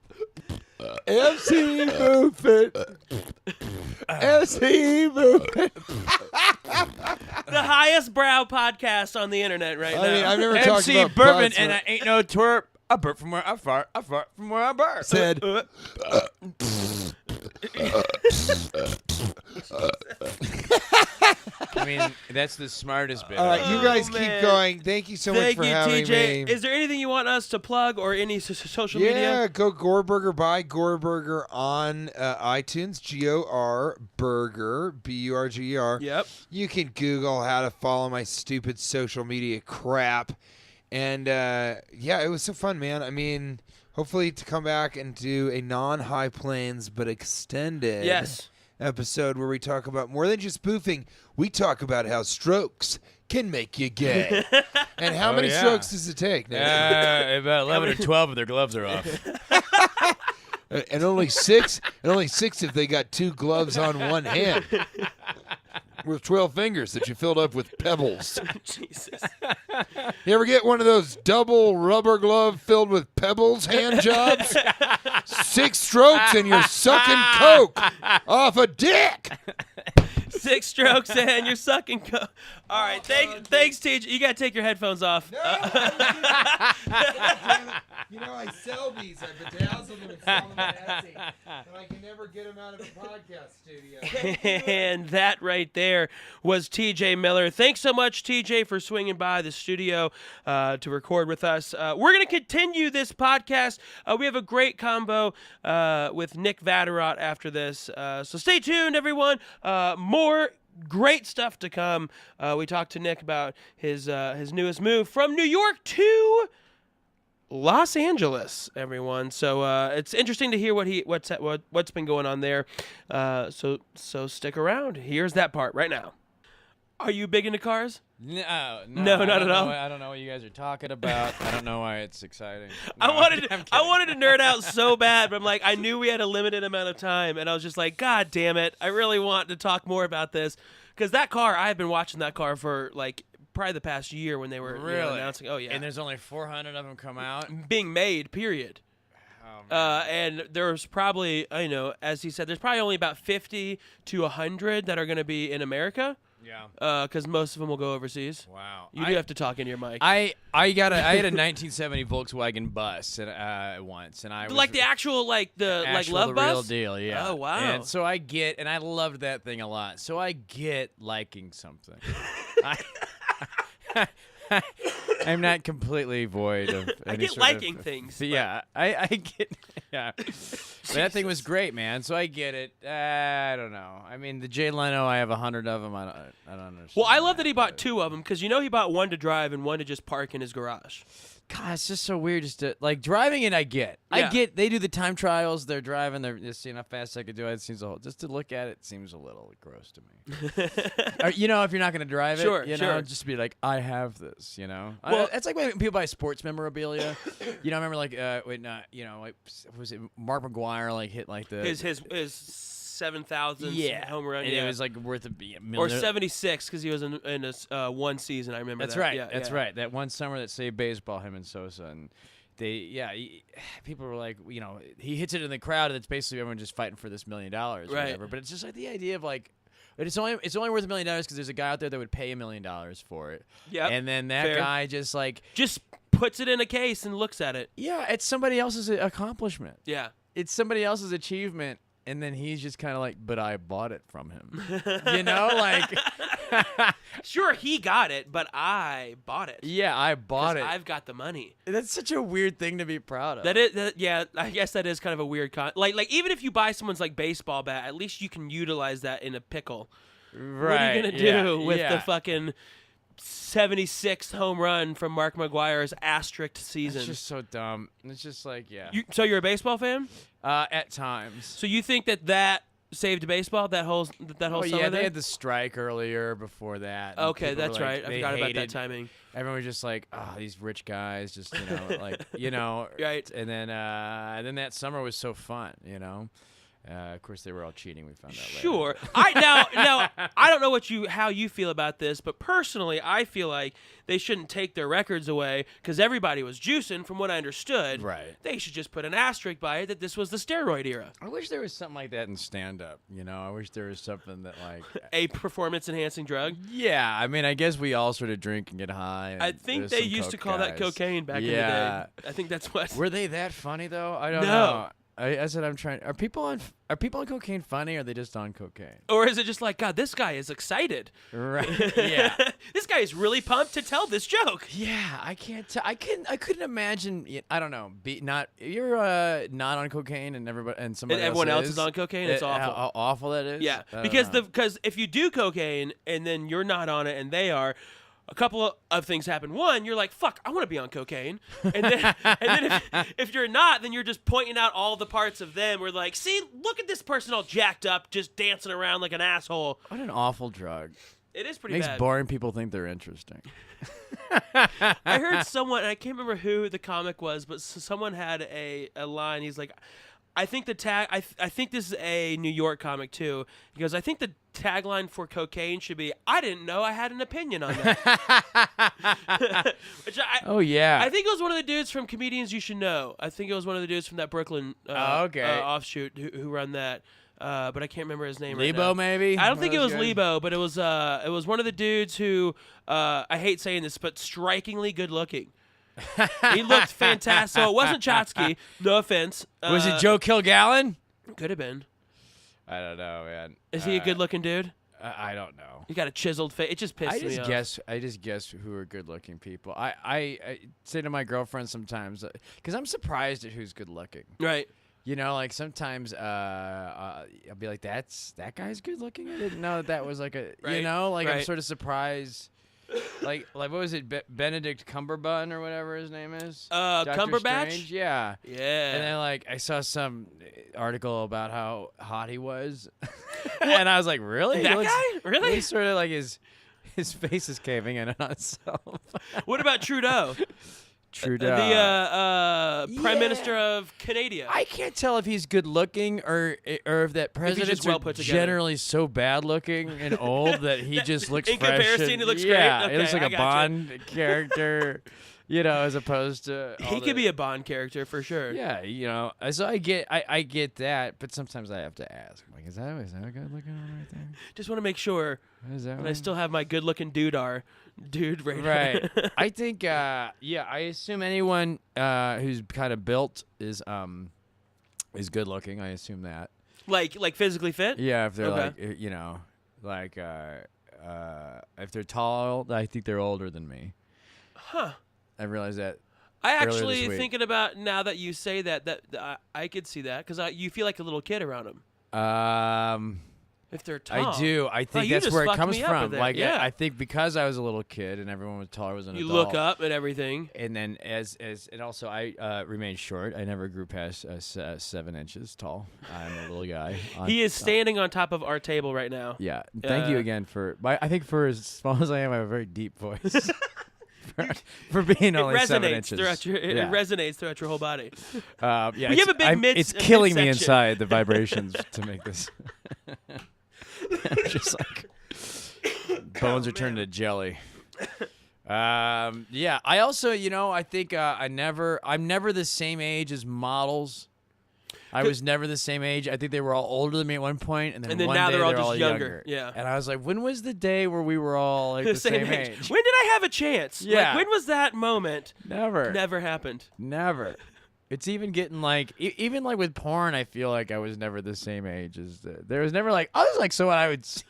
Speaker 3: MC Boofin. MC Boofin.
Speaker 1: The highest brow podcast on the internet right now.
Speaker 3: I mean, I've never talked
Speaker 2: MC
Speaker 3: about
Speaker 2: Bourbon,
Speaker 3: butts,
Speaker 2: and
Speaker 3: but-
Speaker 2: I ain't no twerp. I burp from where I fart. I fart from where I burp.
Speaker 3: said.
Speaker 2: I mean, that's the smartest bit.
Speaker 3: All right, you guys keep
Speaker 1: man.
Speaker 3: going. Thank you so much
Speaker 1: Thank
Speaker 3: for
Speaker 1: you,
Speaker 3: having
Speaker 1: TJ.
Speaker 3: me.
Speaker 1: Is there anything you want us to plug or any social
Speaker 3: Yeah,
Speaker 1: media?
Speaker 3: go Gorburger. Buy Gorburger on iTunes. G-O-R Burger. B-U-R-G-E-R.
Speaker 1: Yep.
Speaker 3: You can Google how to follow my stupid social media crap. And, yeah, it was so fun, man. I mean, hopefully to come back and do a non-High Plains but extended
Speaker 1: Yes.
Speaker 3: episode where we talk about more than just boofing. We talk about how strokes can make you gay. And how
Speaker 2: Oh,
Speaker 3: many
Speaker 2: yeah.
Speaker 3: strokes does it take, Nick?
Speaker 2: About 11 or 12 of their gloves are off.
Speaker 3: and only 6 if they got 2 gloves on one hand. With 12 fingers that you filled up with pebbles.
Speaker 1: Jesus.
Speaker 3: You ever get one of those double rubber glove filled with pebbles hand jobs? 6 strokes and you're sucking coke off a dick.
Speaker 1: 6 strokes and you're sucking coke. All right, thanks, TJ. You got to take your headphones off.
Speaker 3: No, you know, I sell these. I bedazzle them and sell them on Etsy, but I can never get them out of a podcast studio.
Speaker 1: And that right there was TJ Miller. Thanks so much, TJ, for swinging by the studio to record with us. We're going to continue this podcast. We have a great combo with Nick Vatterott after this. So stay tuned, everyone. More great stuff to come. We talked to Nick about his newest move from New York to Los Angeles, everyone. So it's interesting to hear what's been going on there. So stick around. Here's that part right now. Are you big into cars?
Speaker 2: No,
Speaker 1: not at all.
Speaker 2: I don't know what you guys are talking about. I don't know why it's exciting.
Speaker 1: I
Speaker 2: No,
Speaker 1: wanted
Speaker 2: I'm
Speaker 1: to nerd out so bad, but I'm like, I knew we had a limited amount of time, and I was just like, God damn it, I really want to talk more about this, because that car, I've been watching that car for like probably the past year when they were announcing. Oh yeah,
Speaker 2: And there's only 400 of them come out.
Speaker 1: being made. Period.
Speaker 2: Oh,
Speaker 1: And there's probably, as he said, there's probably only about 50 to 100 that are going to be in America.
Speaker 2: yeah.
Speaker 1: Because most of them will go overseas.
Speaker 2: Wow.
Speaker 1: You do have to talk into your mic.
Speaker 2: I had a 1970 Volkswagen bus once, and I was
Speaker 1: like the actual, like the love
Speaker 2: the
Speaker 1: bus?
Speaker 2: real deal, yeah.
Speaker 1: Oh, wow.
Speaker 2: And so I loved that thing a lot. So I get liking something. I'm not completely void of any
Speaker 1: I get
Speaker 2: sort
Speaker 1: liking
Speaker 2: of,
Speaker 1: things.
Speaker 2: Yeah, I get. Yeah, but that thing was great, man. So I get it. I don't know. I mean, the Jay Leno, I have 100 of them. I don't understand.
Speaker 1: Well, I love that he bought
Speaker 2: but-
Speaker 1: 2 of them, because he bought one to drive and one to just park in his garage.
Speaker 2: God, it's just so weird. Just to, like driving it, I get.
Speaker 1: Yeah.
Speaker 2: I get. They do the time trials. They're driving. They're just seeing how fast I can do it. It seems just to look at it seems a little gross to me. Or, if you're not going to drive it,
Speaker 1: Sure,
Speaker 2: know, just be like, I have this.
Speaker 1: Well-
Speaker 2: it's like when people buy sports memorabilia. I remember like was it Mark McGuire like hit like the
Speaker 1: His 7,000th home run.
Speaker 2: and
Speaker 1: yeah.
Speaker 2: it was like worth a million.
Speaker 1: Or 76, because he was in one season. I remember
Speaker 2: That's
Speaker 1: that.
Speaker 2: right.
Speaker 1: Yeah,
Speaker 2: That's
Speaker 1: yeah.
Speaker 2: right. That one summer that saved baseball, him and Sosa, and people were like, he hits it in the crowd, and it's basically everyone just fighting for this $1 million or
Speaker 1: Right.
Speaker 2: whatever. But it's just like the idea of like, it's only worth $1 million because there's a guy out there that would pay $1 million for it.
Speaker 1: Yep.
Speaker 2: And then that
Speaker 1: Fair.
Speaker 2: guy just like,
Speaker 1: Just puts it in a case and looks at it.
Speaker 2: yeah, it's somebody else's accomplishment.
Speaker 1: Yeah.
Speaker 2: It's somebody else's achievement. And then he's just kind of like, but I bought it from him. Like.
Speaker 1: Sure, he got it, but I bought it.
Speaker 2: Yeah, I bought
Speaker 1: 'Cause
Speaker 2: it.
Speaker 1: I've got the money.
Speaker 2: That's such a weird thing to be proud of.
Speaker 1: Yeah, I guess that is kind of a weird like even if you buy someone's like baseball bat, at least you can utilize that in a pickle.
Speaker 2: Right.
Speaker 1: What are you gonna do with the fucking 76th home run from Mark McGuire's asterisk season?
Speaker 2: It's just so dumb. It's just like, yeah.
Speaker 1: So you're a baseball fan?
Speaker 2: At times.
Speaker 1: So you think that saved baseball? That whole
Speaker 2: Oh,
Speaker 1: summer
Speaker 2: yeah, they
Speaker 1: there?
Speaker 2: had the strike earlier before that. and
Speaker 1: Okay,
Speaker 2: people were
Speaker 1: that's
Speaker 2: like-
Speaker 1: right. I
Speaker 2: they
Speaker 1: forgot about that
Speaker 2: hated-
Speaker 1: timing.
Speaker 2: Everyone was just like, oh, these rich guys, just, like,
Speaker 1: Right.
Speaker 2: And then that summer was so fun, Of course, they were all cheating. We found out later.
Speaker 1: Sure. Now I don't know how you feel about this, but personally, I feel like they shouldn't take their records away because everybody was juicing, from what I understood.
Speaker 2: Right.
Speaker 1: They should just put an asterisk by it that this was the steroid era.
Speaker 2: I wish there was something like that in stand-up, I wish there was something that, like...
Speaker 1: A performance-enhancing drug.
Speaker 2: Yeah, I mean, I guess we all sort of drink and get high. And
Speaker 1: I think
Speaker 2: there's
Speaker 1: they
Speaker 2: some
Speaker 1: used to
Speaker 2: coke
Speaker 1: call that
Speaker 2: guys.
Speaker 1: cocaine back in the
Speaker 2: Yeah.
Speaker 1: day. I think that's what.
Speaker 2: Were they that funny though? I don't
Speaker 1: No.
Speaker 2: know. I said I'm trying. Are people on cocaine funny? Or are they just on cocaine?
Speaker 1: Or is it just like, God, this guy is excited.
Speaker 2: Right. Yeah.
Speaker 1: This guy is really pumped to tell this joke.
Speaker 2: Yeah. I can't. I couldn't imagine. I don't know. You're not on cocaine and somebody
Speaker 1: And everyone else is
Speaker 2: is
Speaker 1: on cocaine. It's awful.
Speaker 2: How awful that is.
Speaker 1: Yeah,
Speaker 2: I don't
Speaker 1: because
Speaker 2: know.
Speaker 1: because if you do cocaine and then you're not on it and they are, a couple of things happen. One, you're like, fuck, I want to be on cocaine. And then if you're not, then you're just pointing out all the parts of them. We're like, see, look at this person all jacked up, just dancing around like an asshole.
Speaker 2: What an awful drug.
Speaker 1: It is pretty
Speaker 2: Makes
Speaker 1: bad.
Speaker 2: boring people think they're interesting.
Speaker 1: I heard someone, and I can't remember who the comic was, but someone had a line. He's like, I think the tag. I think this is a New York comic too. He goes, I think the tagline for cocaine should be, "I didn't know I had an opinion on that." Which
Speaker 2: Oh yeah.
Speaker 1: I think it was one of the dudes from Comedians You Should Know. I think it was one of the dudes from that Brooklyn offshoot who run that. But I can't remember his name right now.
Speaker 2: Lebo, maybe?
Speaker 1: I don't think it was
Speaker 2: guys?
Speaker 1: Lebo, but it was one of the dudes who I hate saying this, but strikingly good looking. He looked fantastic. So it wasn't Chotsky. No offense.
Speaker 2: Was it Joe Kilgallen?
Speaker 1: Could have been.
Speaker 2: I don't know, man.
Speaker 1: Is he a good looking dude?
Speaker 2: I don't know.
Speaker 1: He got a chiseled face. It just pissed me off.
Speaker 2: I just guess who are good looking people. I say to my girlfriend sometimes, because I'm surprised at who's good looking.
Speaker 1: Right.
Speaker 2: You know, like sometimes I'll be like, that guy's good looking. I didn't know that was like a,
Speaker 1: Right.
Speaker 2: you know, like I'm
Speaker 1: Right.
Speaker 2: sort of surprised. Like what was it, Benedict Cumberbatch or whatever his name is? Dr.
Speaker 1: Cumberbatch?
Speaker 2: Strange? Yeah.
Speaker 1: Yeah.
Speaker 2: And then like I saw some article about how hot he was, and I was like, really?
Speaker 1: That
Speaker 2: He looks-
Speaker 1: guy? Really?
Speaker 2: He's sort of like his face is caving in on itself.
Speaker 1: What about Trudeau?
Speaker 2: Trudeau.
Speaker 1: The Prime
Speaker 2: Yeah.
Speaker 1: Minister of Canada.
Speaker 2: I can't tell if he's good looking or if that presidents
Speaker 1: well
Speaker 2: are
Speaker 1: put together.
Speaker 2: generally so bad looking and old that he just looks
Speaker 1: In
Speaker 2: fresh.
Speaker 1: comparison,
Speaker 2: and-
Speaker 1: he looks great?
Speaker 2: yeah, he looks
Speaker 1: Okay,
Speaker 2: like
Speaker 1: I
Speaker 2: a
Speaker 1: gotcha.
Speaker 2: Bond character, you know, as opposed to
Speaker 1: He could be a Bond character for sure.
Speaker 2: yeah, you know. So I get that, but sometimes I have to ask, I'm like, is that a good looking one right there?
Speaker 1: Just want to make sure
Speaker 2: Is that
Speaker 1: that I
Speaker 2: one?
Speaker 1: still have my good looking dude right
Speaker 2: Right. I think I assume anyone who's kind of built is good looking. I assume that.
Speaker 1: like physically fit?
Speaker 2: Yeah, if they're
Speaker 1: Okay.
Speaker 2: like you know, like if they're tall, I think they're older than me.
Speaker 1: Huh.
Speaker 2: I realized that.
Speaker 1: I
Speaker 2: Earlier
Speaker 1: actually
Speaker 2: this week.
Speaker 1: thinking about now that you say that I could see that because you feel like a little kid around him if they're tall.
Speaker 2: I do. I think
Speaker 1: you
Speaker 2: that's
Speaker 1: just
Speaker 2: where it
Speaker 1: fucked
Speaker 2: comes
Speaker 1: me up with
Speaker 2: from.
Speaker 1: that.
Speaker 2: Like
Speaker 1: Yeah.
Speaker 2: I think because I was a little kid and everyone was taller, was an
Speaker 1: You
Speaker 2: adult.
Speaker 1: look up and everything.
Speaker 2: And then as and also I remained short. I never grew past 7 inches tall. I'm a little guy.
Speaker 1: He is standing on top of our table right now.
Speaker 2: Yeah. Thank you again for. I think for as small as I am, I have a very deep voice. for being
Speaker 1: It
Speaker 2: only 7
Speaker 1: resonates
Speaker 2: inches.
Speaker 1: throughout your it
Speaker 2: Yeah.
Speaker 1: resonates throughout your whole body.
Speaker 2: Yeah,
Speaker 1: Well, you have a big
Speaker 2: it's killing me
Speaker 1: midsection.
Speaker 2: inside, the vibrations to make this. I'm just like bones are turned to jelly. Yeah, I also, you know, I think I'm never the same age as models. I was never the same age. I think they were all older than me at one point, and then one
Speaker 1: now
Speaker 2: day
Speaker 1: they're all just
Speaker 2: younger.
Speaker 1: Yeah.
Speaker 2: And I was like, when was the day where we were all like the same age?
Speaker 1: When did I have a chance?
Speaker 2: Yeah.
Speaker 1: Like, when was that moment?
Speaker 2: Never.
Speaker 1: Never happened.
Speaker 2: Never. It's even getting like, even like with porn, I feel like I was never the same age as there was never like, I was like, so what I would see.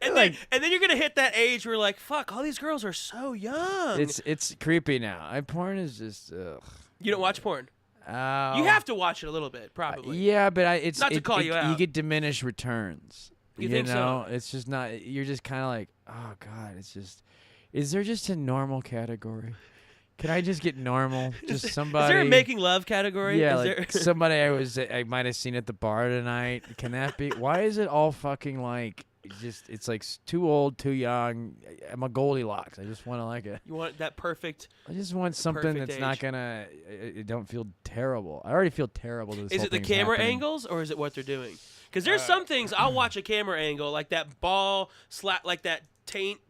Speaker 1: And then you're gonna hit that age where like, fuck, all these girls are so young.
Speaker 2: It's creepy now. Porn is just, ugh.
Speaker 1: You don't watch porn. You have to watch it a little bit, probably.
Speaker 2: Yeah, but it's
Speaker 1: Not to call you out.
Speaker 2: You get diminished returns.
Speaker 1: You think so?
Speaker 2: know? It's just not. You're just kind of like, oh god. It's just. Is there just a normal category? Can I just get normal? Just somebody.
Speaker 1: Is there a making love category?
Speaker 2: Yeah,
Speaker 1: Is
Speaker 2: like
Speaker 1: there...
Speaker 2: somebody I might have seen at the bar tonight. Can that be? Why is it all fucking like? It's like too old, too young. I'm a Goldilocks. I just want to like it.
Speaker 1: You want that perfect.
Speaker 2: I just want something
Speaker 1: perfect
Speaker 2: that's not
Speaker 1: age.
Speaker 2: gonna. I don't feel terrible. I already feel terrible. This
Speaker 1: Is
Speaker 2: whole
Speaker 1: it the
Speaker 2: thing's
Speaker 1: camera
Speaker 2: happening.
Speaker 1: angles or is it what they're doing? Because there's some things I'll watch a camera angle like that ball slap, like that taint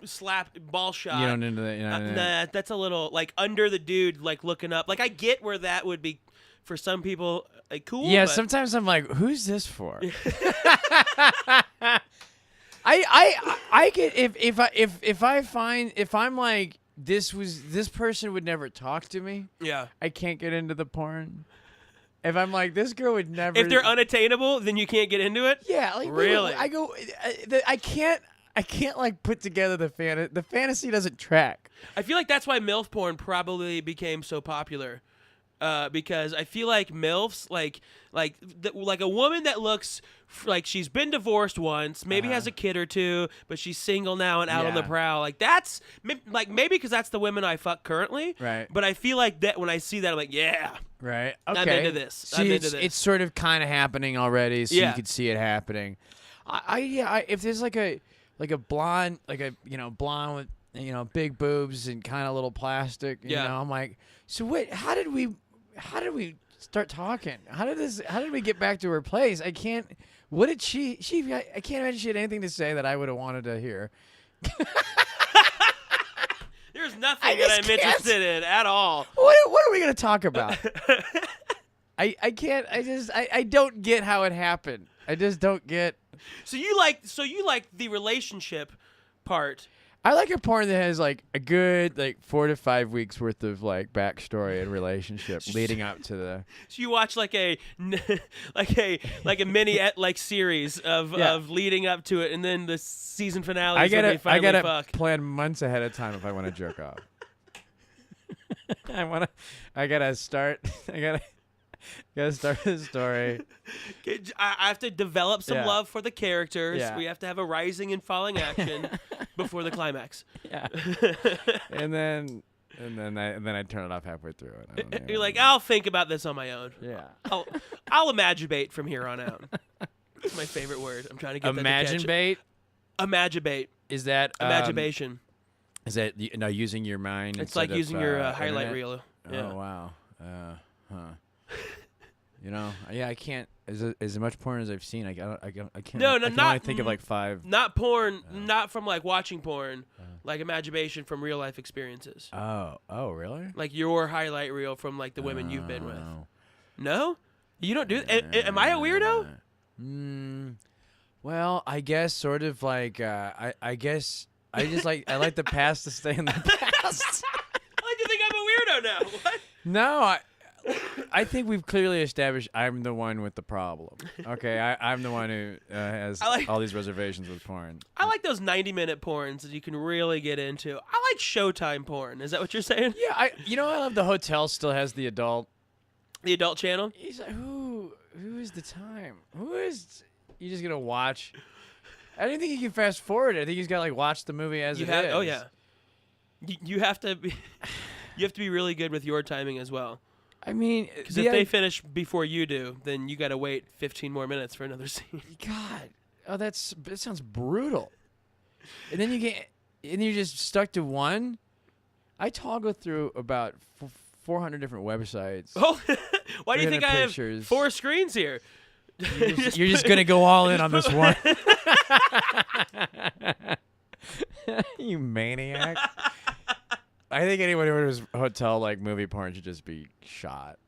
Speaker 1: slap ball shot.
Speaker 2: You don't into that. You know,
Speaker 1: Nah, that's a little like under the dude, like looking up. Like I get where that would be for some people like cool.
Speaker 2: Yeah,
Speaker 1: but
Speaker 2: sometimes I'm like, who's this for? I get if I'm like this person would never talk to me.
Speaker 1: yeah.
Speaker 2: I can't get into the porn. If I'm like this girl would never.
Speaker 1: If they're unattainable, then you can't get into it.
Speaker 2: yeah, like
Speaker 1: Really?
Speaker 2: I go. I can't like put together the fantasy doesn't track.
Speaker 1: I feel like that's why MILF porn probably became so popular. Because I feel like MILFs, like a woman that looks like she's been divorced once, maybe has a kid or two, but she's single now and out on the
Speaker 2: Yeah.
Speaker 1: prowl. Like that's like maybe because that's the women I fuck currently.
Speaker 2: Right.
Speaker 1: But I feel like that when I see that, I'm like, yeah,
Speaker 2: Right. Okay.
Speaker 1: I'm into this.
Speaker 2: See,
Speaker 1: I'm into this.
Speaker 2: it's sort of kind of happening already, so
Speaker 1: Yeah.
Speaker 2: you could see it happening. If there's like a blonde, blonde with big boobs and kind of little plastic, you
Speaker 1: Yeah.
Speaker 2: know, I'm like, so wait, how did we start talking. How did we get back to her place? I can't. What did she? I can't imagine she had anything to say that I would have wanted to hear.
Speaker 1: There's nothing that I'm interested in at all.
Speaker 2: What are we gonna talk about? I can't. I don't get how it happened. I just don't get.
Speaker 1: So you like the relationship part.
Speaker 2: I like a porn that has like a good 4 to 5 weeks worth of like backstory and relationship leading up to the.
Speaker 1: So you watch like a mini series of leading up to it, and then the season finale.
Speaker 2: I gotta
Speaker 1: fuck.
Speaker 2: plan months ahead of time if I want to jerk off. I gotta start the story.
Speaker 1: I have to develop some
Speaker 2: Yeah.
Speaker 1: love for the characters.
Speaker 2: Yeah.
Speaker 1: We have to have a rising and falling action before the climax.
Speaker 2: Yeah. and then I turn it off halfway through.
Speaker 1: You're like, I'll think about this on my own.
Speaker 2: Yeah.
Speaker 1: I'll imaginate from here on out. It's my favorite word. I'm trying to get
Speaker 2: Imagine
Speaker 1: that
Speaker 2: bait.
Speaker 1: Imaginate.
Speaker 2: Is that
Speaker 1: Imagination.
Speaker 2: Is that using your mind?
Speaker 1: It's like using your highlight
Speaker 2: internet?
Speaker 1: reel. Yeah.
Speaker 2: Oh wow. Yeah, I can't. As much porn as I've seen, I can't. I can only think of like 5.
Speaker 1: Not porn, not from like watching porn, like imagination from real life experiences.
Speaker 2: Oh, really?
Speaker 1: Like your highlight reel from like the women you've been with. No, you don't do. Am I a weirdo?
Speaker 2: Well, I guess sort of like I guess I just I like the past to stay in the past.
Speaker 1: I like to think I'm a weirdo now. What?
Speaker 2: No, I think we've clearly established I'm the one with the problem. Okay, I'm the one who has all these reservations with porn.
Speaker 1: I like those 90-minute porns that you can really get into. I like Showtime porn. Is that what you're saying?
Speaker 2: Yeah, I love the hotel still has the adult
Speaker 1: channel.
Speaker 2: He's like, who is the time? Who is you just gonna watch? I don't think you can fast forward it. I think he's got to watch the movie as it is.
Speaker 1: Oh yeah. You have to be. You have to be really good with your timing as well.
Speaker 2: I mean,
Speaker 1: because if they finish before you do, then you got to wait 15 more minutes for another scene.
Speaker 2: God, that sounds brutal. And then you're just stuck to one. I toggle through about 400 different websites.
Speaker 1: Oh, why do you think I have
Speaker 2: pictures.
Speaker 1: 4 screens here?
Speaker 2: You're just gonna go all in on this one. You maniac. I think anyone who orders hotel movie porn should just be shot.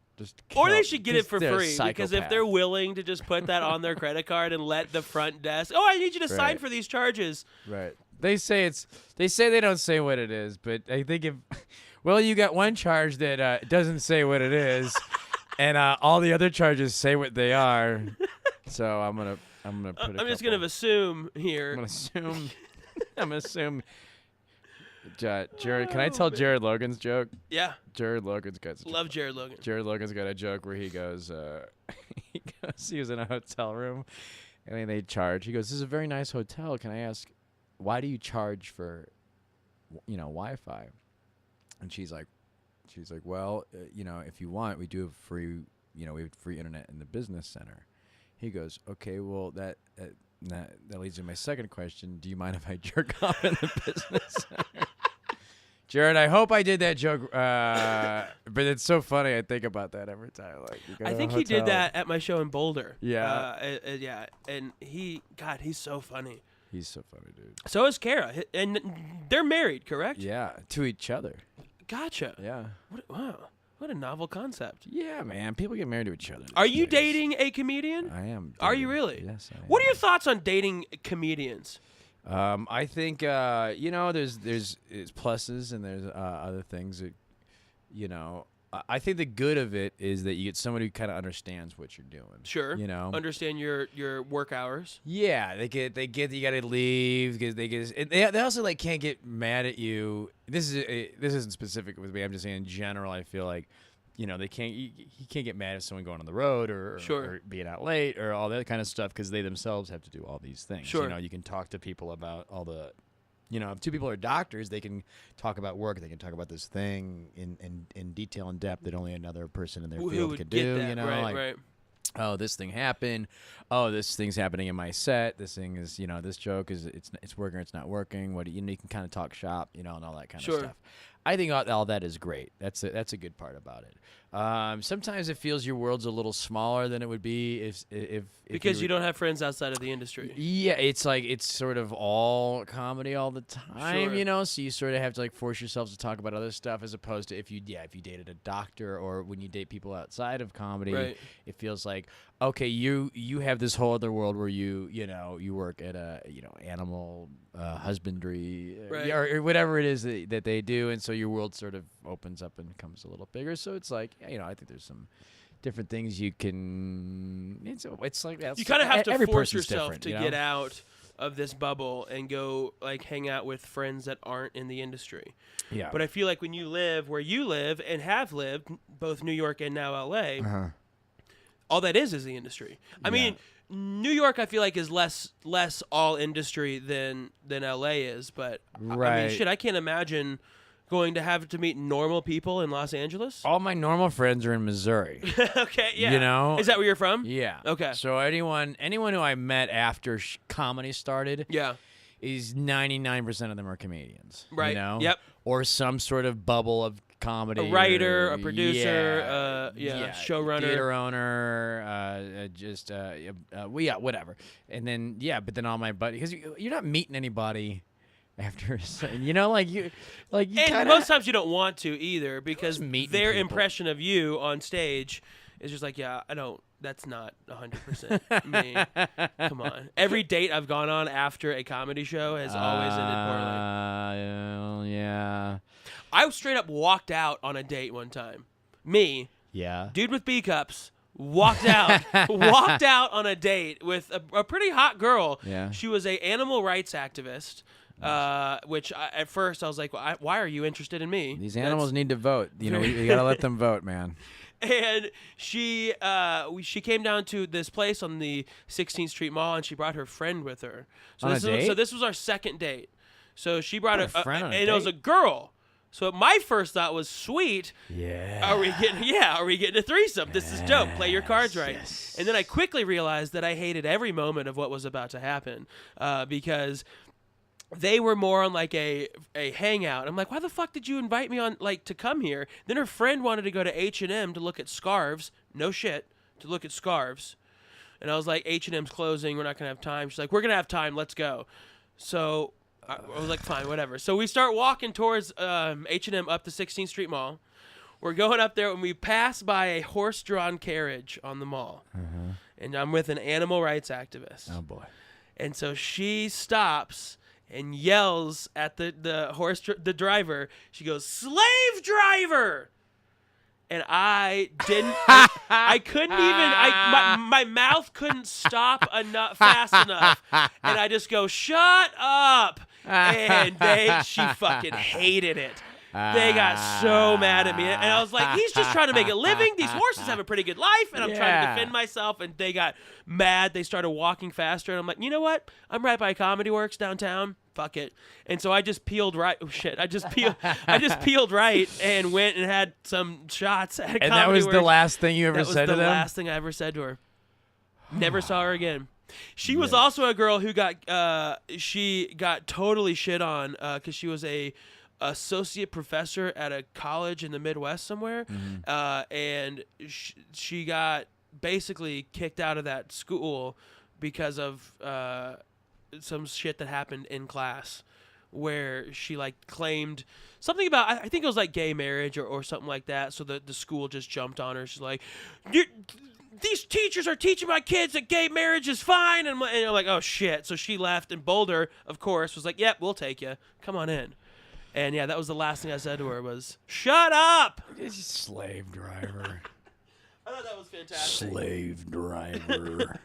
Speaker 1: Or they should get it for
Speaker 2: they're a
Speaker 1: free because if
Speaker 2: psychopath.
Speaker 1: they're willing to just put that on their credit card and let the front desk, I need you to sign
Speaker 2: Right.
Speaker 1: for these charges.
Speaker 2: Right. They say they don't say what it is, but I think you got one charge that doesn't say what it is, and all the other charges say what they are. So I'm gonna put.
Speaker 1: I'm just gonna assume here.
Speaker 2: I'm gonna assume. Jared, can I tell Jared Logan's joke?
Speaker 1: Yeah.
Speaker 2: Jared Logan's got.
Speaker 1: Love Jared Logan.
Speaker 2: Jared Logan's got a joke where he goes, he was in a hotel room, and then they charge. He goes, "This is a very nice hotel. Can I ask, why do you charge for, Wi-Fi?" And she's like, well, if you want, we do have free, we have free internet in the business center. He goes, okay, well that leads to my second question. Do you mind if I jerk off in the business center? Jared, I hope I did that joke, but it's so funny. I think about that every time.
Speaker 1: I think he did that at my show in Boulder.
Speaker 2: Yeah.
Speaker 1: Yeah, and he's so funny.
Speaker 2: He's so funny, dude.
Speaker 1: So is Kara, and they're married, correct?
Speaker 2: Yeah, to each other.
Speaker 1: Gotcha.
Speaker 2: Yeah.
Speaker 1: Wow, what a novel concept.
Speaker 2: Yeah, man. People get married to each other.
Speaker 1: Are you dating a comedian?
Speaker 2: I am.
Speaker 1: Are you really?
Speaker 2: Yes, I am.
Speaker 1: What are your thoughts on dating comedians?
Speaker 2: I think there's pluses and there's other things that I think the good of it is that you get somebody who kind of understands what you're doing.
Speaker 1: Sure. Understand your work hours.
Speaker 2: Yeah, they get that you got to leave because they also can't get mad at you. This isn't specific with me. I'm just saying in general. I feel like they can't. He can't get mad at someone going on the road or being out late or all that kind of stuff because they themselves have to do all these things.
Speaker 1: Sure.
Speaker 2: You can talk to people about all the. If 2 people are doctors, they can talk about work. They can talk about this thing in detail and depth that only another person in their field could do.
Speaker 1: That. Right.
Speaker 2: Oh, this thing happened. Oh, this thing's happening in my set. This thing is, this joke is it's working or it's not working. What you can kind of talk shop, and all that kind of stuff. I think all that is great. That's a good part about it. Sometimes it feels your world's a little smaller than it would be if
Speaker 1: because you don't have friends outside of the industry.
Speaker 2: Yeah, it's like it's sort of all comedy all the time,
Speaker 1: Sure.
Speaker 2: So you sort of have to like force yourselves to talk about other stuff as opposed to if you dated a doctor or when you date people outside of comedy,
Speaker 1: Right.
Speaker 2: it feels like okay, you have this whole other world where you work at a animal husbandry
Speaker 1: Right.
Speaker 2: or whatever it is that they do, and so your world sort of opens up and becomes a little bigger. So it's like I think there's some different things you can. It's like
Speaker 1: You kind of have to
Speaker 2: every
Speaker 1: force
Speaker 2: person's
Speaker 1: yourself
Speaker 2: different,
Speaker 1: to get out of this bubble and go like hang out with friends that aren't in the industry.
Speaker 2: Yeah,
Speaker 1: But I feel like when you live where you live and have lived, both New York and now LA, all that is the industry. I mean, New York I feel like is less all industry than LA is, but I mean
Speaker 2: Right.
Speaker 1: shit, I can't imagine going to have to meet normal people in Los Angeles.
Speaker 2: all my normal friends are in Missouri.
Speaker 1: Okay, yeah. Is that where you're from?
Speaker 2: Yeah.
Speaker 1: Okay.
Speaker 2: So anyone who I met after comedy started
Speaker 1: Yeah.
Speaker 2: is 99% of them are comedians.
Speaker 1: Right.
Speaker 2: You know?
Speaker 1: Yep.
Speaker 2: Or some sort of bubble of comedy.
Speaker 1: A writer,
Speaker 2: or-
Speaker 1: a producer, showrunner.
Speaker 2: theater owner, whatever. And then but then all my buddies, because you're not meeting anybody after a second, you
Speaker 1: And
Speaker 2: kinda,
Speaker 1: most times you don't want to either because
Speaker 2: meeting
Speaker 1: their
Speaker 2: people.
Speaker 1: impression of you on stage is just like, yeah, I don't. That's not 100% me. Come on. Every date I've gone on after a comedy show has always ended poorly.
Speaker 2: Yeah.
Speaker 1: I straight up walked out on a date one time. Me,
Speaker 2: Yeah.
Speaker 1: dude with B cups, walked out on a date with a pretty hot girl.
Speaker 2: Yeah.
Speaker 1: She was a animal rights activist. Which at first I was like, why are you interested in me?
Speaker 2: These
Speaker 1: That's-
Speaker 2: animals need to vote. You gotta let them vote, man.
Speaker 1: And she came down to this place on the 16th Street Mall, and she brought her friend with her. So
Speaker 2: On a
Speaker 1: this
Speaker 2: date?
Speaker 1: so this was our second date. So she brought
Speaker 2: A friend on a
Speaker 1: and it was a
Speaker 2: date?
Speaker 1: girl. So my first thought was, sweet.
Speaker 2: Yeah.
Speaker 1: Are we getting a threesome? This is dope. Play your cards right.
Speaker 2: Yes.
Speaker 1: And then I quickly realized that I hated every moment of what was about to happen because they were more on like a hangout. I'm like, why the fuck did you invite me on to come here? Then her friend wanted to go to H&M to look at scarves. No shit, to look at scarves. And I was like, H&M's closing. We're not gonna have time. She's like, we're gonna have time. Let's go. So I was like, fine, whatever. So we start walking towards H&M up the 16th Street Mall. We're going up there and we pass by a horse-drawn carriage on the mall. And I'm with an animal rights activist.
Speaker 2: Oh boy.
Speaker 1: And so she stops and yells at the driver. She goes, "Slave driver!" And I didn't. I couldn't even. My mouth couldn't stop fast enough, and I just go, "Shut up!" And she fucking hated it. They got so mad at me, and I was like, "He's just trying to make a living. These horses have a pretty good life, and I'm trying to defend myself." And they got mad. They started walking faster, and I'm like, "You know what? I'm right by Comedy Works downtown. Fuck it." And so I just peeled right. Oh shit! I just peeled right and went and had some shots at Comedy
Speaker 2: And that was
Speaker 1: Works.
Speaker 2: the last thing you ever
Speaker 1: That was
Speaker 2: said to
Speaker 1: the
Speaker 2: them?
Speaker 1: last thing I ever said to her. Never saw her again. She was also a girl who got she got totally shit on because she was a associate professor at a college in the Midwest somewhere, and she got basically kicked out of that school because of some shit that happened in class where she claimed something about I think it was gay marriage or something like that. So the school just jumped on her. She's like, these teachers are teaching my kids that gay marriage is fine, and I'm like, oh shit. So she left, and Boulder, of course, was like, yep, we'll take you. Come on in. And yeah, that was the last thing I said to her was, "Shut up."
Speaker 2: It's a slave driver.
Speaker 1: I thought that was fantastic.
Speaker 2: Slave driver.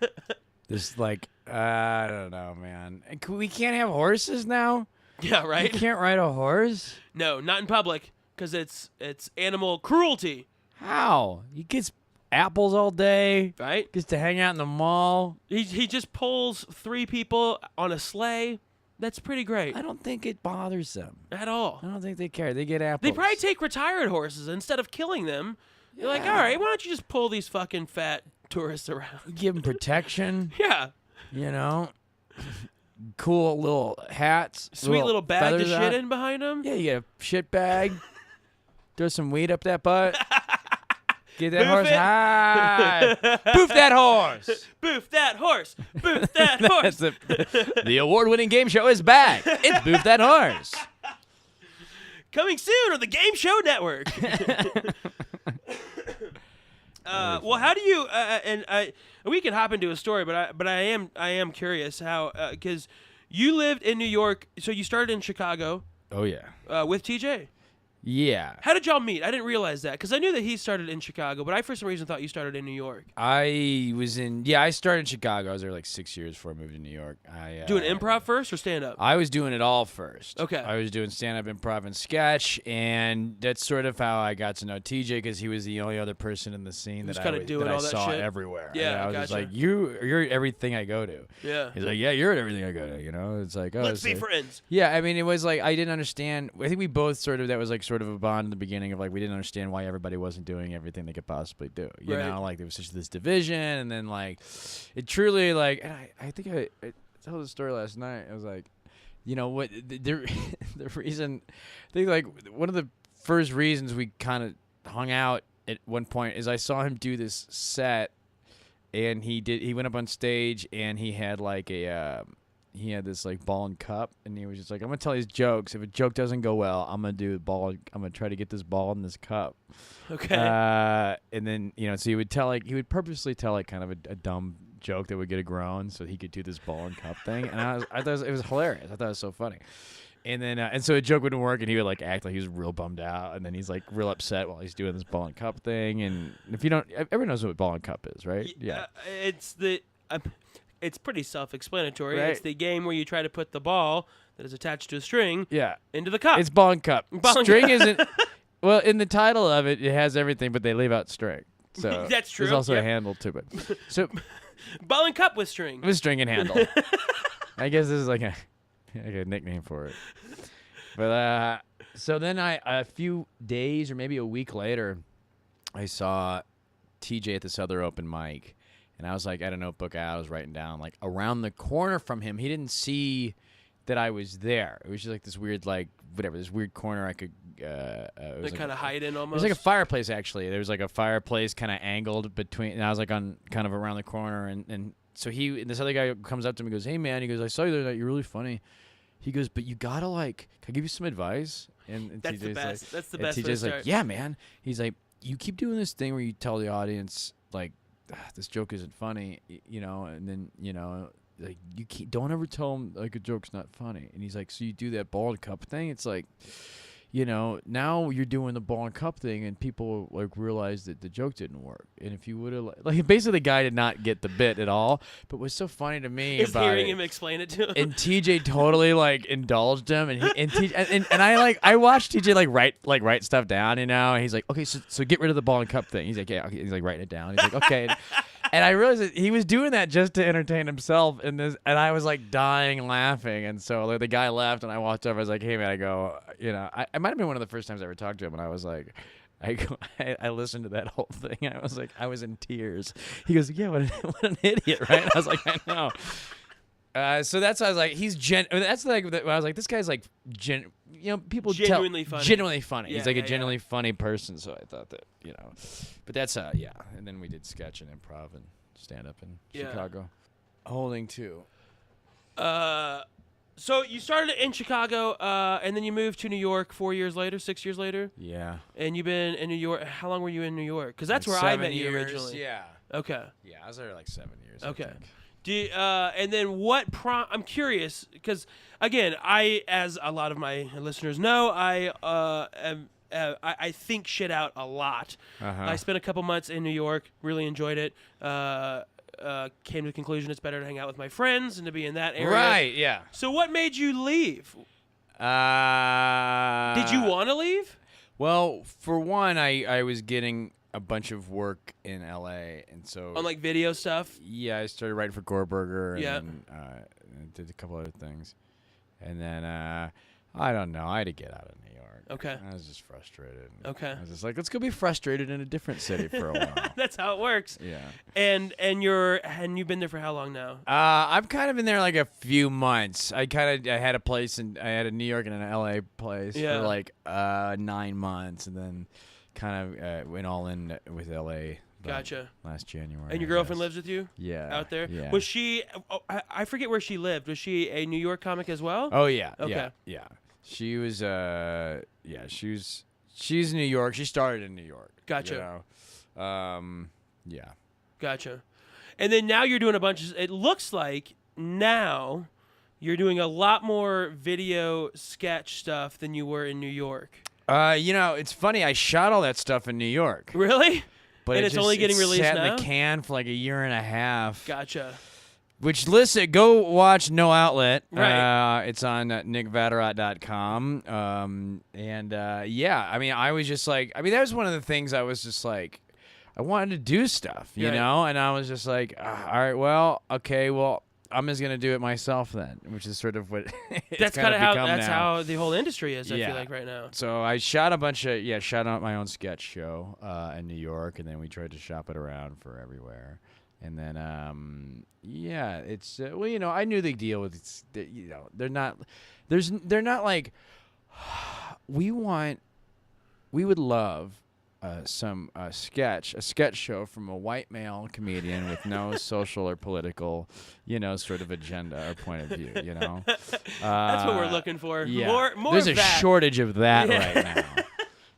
Speaker 2: Just I don't know, man. And we can't have horses now?
Speaker 1: Yeah,
Speaker 2: You
Speaker 1: right?
Speaker 2: can't ride a horse?
Speaker 1: No, not in public because it's animal cruelty,
Speaker 2: How? He gets apples all day,
Speaker 1: right?
Speaker 2: gets to hang out in the mall.
Speaker 1: He just pulls 3 people on a sleigh. That's pretty great.
Speaker 2: I don't think it bothers them.
Speaker 1: At all.
Speaker 2: I don't think they care. They get apples.
Speaker 1: They probably take retired horses instead of killing them. You're like, all right, why don't you just pull these fucking fat tourists around?
Speaker 2: Give them protection,
Speaker 1: Yeah.
Speaker 2: you know? cool little hats.
Speaker 1: Sweet little bag to
Speaker 2: feathers
Speaker 1: shit
Speaker 2: out.
Speaker 1: in behind him.
Speaker 2: Yeah, you get a shit bag. Throw some weed up that butt. Get that
Speaker 1: Boof
Speaker 2: horse
Speaker 1: it.
Speaker 2: high. Boof that horse.
Speaker 1: Boof that horse. Boof that horse.
Speaker 2: The award-winning game show is back. It's Boof That Horse.
Speaker 1: Coming soon on the Game Show Network. Well, how do you? We can hop into a story, but I am curious how because you lived in New York, so you started in Chicago.
Speaker 2: Oh yeah.
Speaker 1: With TJ.
Speaker 2: Yeah.
Speaker 1: How did y'all meet? I didn't realize that because I knew that he started in Chicago, but I for some reason thought you started in New York.
Speaker 2: I started in Chicago. I was there like 6 years before I moved to New York.
Speaker 1: Doing improv first or stand up?
Speaker 2: I was doing it all first.
Speaker 1: Okay.
Speaker 2: I was doing stand-up, improv, and sketch, and that's sort of how I got to know TJ because he was the only other person in the scene
Speaker 1: Just
Speaker 2: that
Speaker 1: kinda doing
Speaker 2: I
Speaker 1: all that
Speaker 2: saw
Speaker 1: shit?
Speaker 2: everywhere.
Speaker 1: Yeah,
Speaker 2: And I was just
Speaker 1: gotcha.
Speaker 2: like, you're everything I go to.
Speaker 1: Yeah.
Speaker 2: He's like, yeah, you're at everything I go to. You know, it's like, oh,
Speaker 1: Let's
Speaker 2: it's
Speaker 1: be
Speaker 2: like-
Speaker 1: friends.
Speaker 2: Yeah, I mean, it was like I didn't understand. I think we both that was like sort of a bond in the beginning of like we didn't understand why everybody wasn't doing everything they could possibly do. You
Speaker 1: Right.
Speaker 2: know, like there was such this division, and then like it truly like and I think I told the story last night. I was like, you know what the reason I think like one of the first reasons we kind of hung out at one point is I saw him do this set, and he went up on stage and he had like he had this like ball and cup, and he was just like, I'm gonna tell these jokes. If a joke doesn't go well, I'm gonna do the ball. I'm gonna try to get this ball in this cup.
Speaker 1: Okay.
Speaker 2: And then so he would purposely tell like kind of a dumb joke that would get a groan, so he could do this ball and cup thing. And I thought it was hilarious. I thought it was so funny. And then and so a joke wouldn't work, and he would like act like he was real bummed out, and then he's like real upset while he's doing this ball and cup thing. And if you don't, everyone knows what ball and cup is, right? Yeah.
Speaker 1: It's pretty self-explanatory.
Speaker 2: Right.
Speaker 1: It's the game where you try to put the ball that is attached to a string
Speaker 2: Yeah.
Speaker 1: into the cup.
Speaker 2: It's ball and cup.
Speaker 1: Ball and
Speaker 2: String
Speaker 1: cup.
Speaker 2: isn't. Well, in the title of it, it has everything, but they leave out string. So
Speaker 1: That's true,
Speaker 2: There's also
Speaker 1: yeah.
Speaker 2: a handle to it. So
Speaker 1: Ball and cup with string.
Speaker 2: with string and handle. I guess this is like a nickname for it. But so then a few days or maybe a week later, I saw TJ at this other open mic. And I was like, I had a notebook out. I was writing down like around the corner from him. He didn't see that I was there. It was just like this weird, like whatever, this weird corner I could. It was
Speaker 1: They kind of hide in
Speaker 2: It
Speaker 1: almost.
Speaker 2: was like a fireplace actually. There was like a fireplace kind of angled between, and I was like on kind of around the corner, and so this other guy comes up to me and goes, "Hey man," he goes, "I saw you the other night. You're really funny." He goes, "But you gotta like, can I give you some advice?" And
Speaker 1: That's the
Speaker 2: TJ's
Speaker 1: best.
Speaker 2: Like,
Speaker 1: That's the
Speaker 2: and
Speaker 1: best way to
Speaker 2: TJ's like,
Speaker 1: start.
Speaker 2: "Yeah, man." He's like, "You keep doing this thing where you tell the audience like, this joke isn't funny, and then like don't ever tell them like a joke's not funny." And he's like, "So you do that ball and cup thing? It's like, now you're doing the ball and cup thing, and people like realize that the joke didn't work. And if you would have like basically the guy did not get the bit at all. But what's so funny to me
Speaker 1: Is
Speaker 2: about
Speaker 1: hearing
Speaker 2: it,
Speaker 1: him explain it to him.
Speaker 2: and TJ totally like indulged him, and I watched TJ like write stuff down, and he's like, okay, so get rid of the ball and cup thing. He's like, yeah, okay. He's like writing it down. He's like, okay. And I realized that he was doing that just to entertain himself in this, and I was like dying laughing. And so like, the guy left, and I walked over. I was like, "Hey man," I go, I might have been one of the first times I ever talked to him, and I was like, I listened to that whole thing. I was like, I was in tears. He goes, "Yeah, what an idiot, right?" I was like, "I know." So that's why I was like, that's like I was like, this guy's like people
Speaker 1: Genuinely funny.
Speaker 2: genuinely funny.
Speaker 1: Yeah,
Speaker 2: He's like
Speaker 1: yeah,
Speaker 2: a genuinely funny person. So I thought that but that's yeah. And then we did sketch and improv and stand up in Chicago. Holding two.
Speaker 1: So you started in Chicago, and then you moved to New York 6 years later?
Speaker 2: Yeah.
Speaker 1: And you've been in New York. How long were you in New York? Because that's where I
Speaker 2: 7
Speaker 1: met you
Speaker 2: years,
Speaker 1: originally.
Speaker 2: Yeah.
Speaker 1: Okay.
Speaker 2: Yeah, I was there like 7 years. I
Speaker 1: Okay.
Speaker 2: think.
Speaker 1: And then I'm curious, because, again, as a lot of my listeners know, I think shit out a lot.
Speaker 2: Uh-huh.
Speaker 1: I spent a couple months in New York, really enjoyed it. Came to the conclusion it's better to hang out with my friends and to be in that area.
Speaker 2: Right, yeah.
Speaker 1: So what made you leave? Did you want to leave?
Speaker 2: Well, for one, I was getting a bunch of work in LA, and so
Speaker 1: On like video stuff?
Speaker 2: yeah, I started writing for Gorburger, and
Speaker 1: Yeah.
Speaker 2: then, I did a couple other things, and then I don't know. I had to get out of New York.
Speaker 1: Okay.
Speaker 2: I was just frustrated.
Speaker 1: Okay.
Speaker 2: I was just like, let's go be frustrated in a different city for a while.
Speaker 1: That's how it works.
Speaker 2: Yeah.
Speaker 1: And you've been there for how long now?
Speaker 2: I've kind of been there like a few months. I had a place I had a New York and an LA place for like 9 months, and then kind of went all in with LA.
Speaker 1: Gotcha.
Speaker 2: Last January.
Speaker 1: And your girlfriend lives with you?
Speaker 2: Yeah.
Speaker 1: Out there?
Speaker 2: Yeah.
Speaker 1: Was she? I forget where she lived. Was she a New York comic as well?
Speaker 2: Oh yeah.
Speaker 1: Okay.
Speaker 2: Yeah. She was. She's New York. She started in New York.
Speaker 1: Gotcha.
Speaker 2: You know? Yeah.
Speaker 1: Gotcha. And then now you're doing a bunch of. It looks like now you're doing a lot more video sketch stuff than you were in New York.
Speaker 2: You know, it's funny. I shot all that stuff in New York.
Speaker 1: Really?
Speaker 2: But
Speaker 1: and it's only getting released
Speaker 2: sat
Speaker 1: now?
Speaker 2: in the can for like a year and a half.
Speaker 1: Gotcha.
Speaker 2: Which, listen, go watch No Outlet.
Speaker 1: Right.
Speaker 2: It's on nickvatterott.com. Yeah, I mean, I was just like, that was one of the things I was just like, I wanted to do stuff, you know? And I was just like, all right, well, okay, well, I'm just going to do it myself then, which is sort of what
Speaker 1: that's kind of how the whole industry is, I feel like, right now.
Speaker 2: So I shot shot out my own sketch show in New York, and then we tried to shop it around for everywhere. And then, it's, well, you know, I knew the deal with, you know, they're not like, we would love a sketch show from a white male comedian with no social or political, you know, sort of agenda or point of view, you know.
Speaker 1: That's what we're looking for.
Speaker 2: Yeah.
Speaker 1: More
Speaker 2: There's
Speaker 1: of
Speaker 2: a
Speaker 1: that.
Speaker 2: shortage of that right now.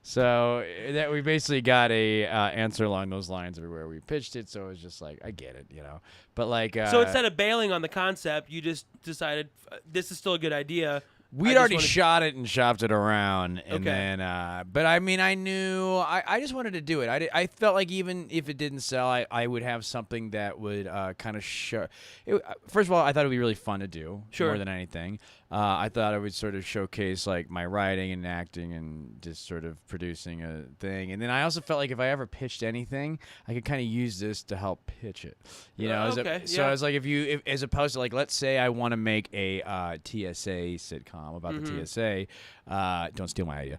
Speaker 2: So that we basically got a answer along those lines everywhere we pitched it. So it was just like, I get it, you know. But like,
Speaker 1: so instead of bailing on the concept, you just decided this is still a good idea.
Speaker 2: We'd already shot it and shopped it around, and
Speaker 1: Okay.
Speaker 2: then, but I mean, I knew I just wanted to do it. I felt like even if it didn't sell, I would have something that would kind of show. First of all, I thought it would be really fun to do, more than anything. I thought it would sort of showcase like my writing and acting and just sort of producing a thing. And then I also felt like if I ever pitched anything, I could kind of use this to help pitch it. You know, so I was like, if as opposed to like, let's say I want to make a TSA sitcom about the TSA. Don't steal my idea.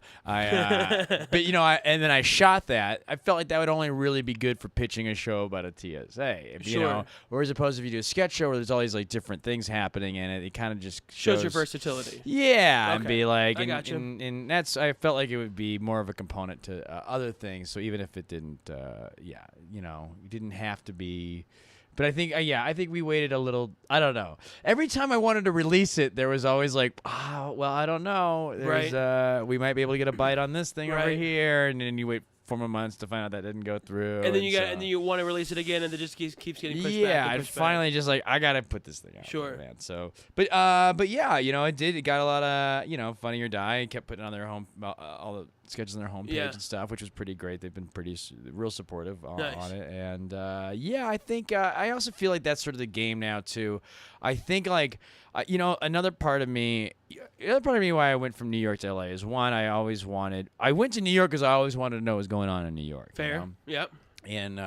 Speaker 2: But you know, and then I shot that. I felt like that would only really be good for pitching a show about a TSA. You know, or as opposed if you do a sketch show where there's all these like different things happening in it, it kind of just
Speaker 1: shows your versatility.
Speaker 2: Yeah,
Speaker 1: Okay.
Speaker 2: and be like,
Speaker 1: I gotcha.
Speaker 2: and that's, I felt like it would be more of a component to other things. So even if it didn't, you know, it didn't have to be. But I think, I think we waited a little. I don't know. Every time I wanted to release it, there was always like, well, I don't know. There's, we might be able to get a bite on this thing over here, and then you wait 4 more months to find out that didn't go through.
Speaker 1: And then and then you want to release it again, and it just keeps getting pushed back.
Speaker 2: Yeah, I finally just like, I gotta put this thing out.
Speaker 1: Sure.
Speaker 2: Man. So, but yeah, you know, it did. It got a lot of, you know, Funny or Die. It kept putting it on their home, all the sketches on their homepage and stuff, which was pretty great. They've been real supportive on it. And yeah, I think I also feel like that's sort of the game now too. I think like, you know, another part of me why I went from New York to LA is one, I went to New York because I always wanted to know what was going on in New York.
Speaker 1: Fair.
Speaker 2: You know?
Speaker 1: Yep.
Speaker 2: And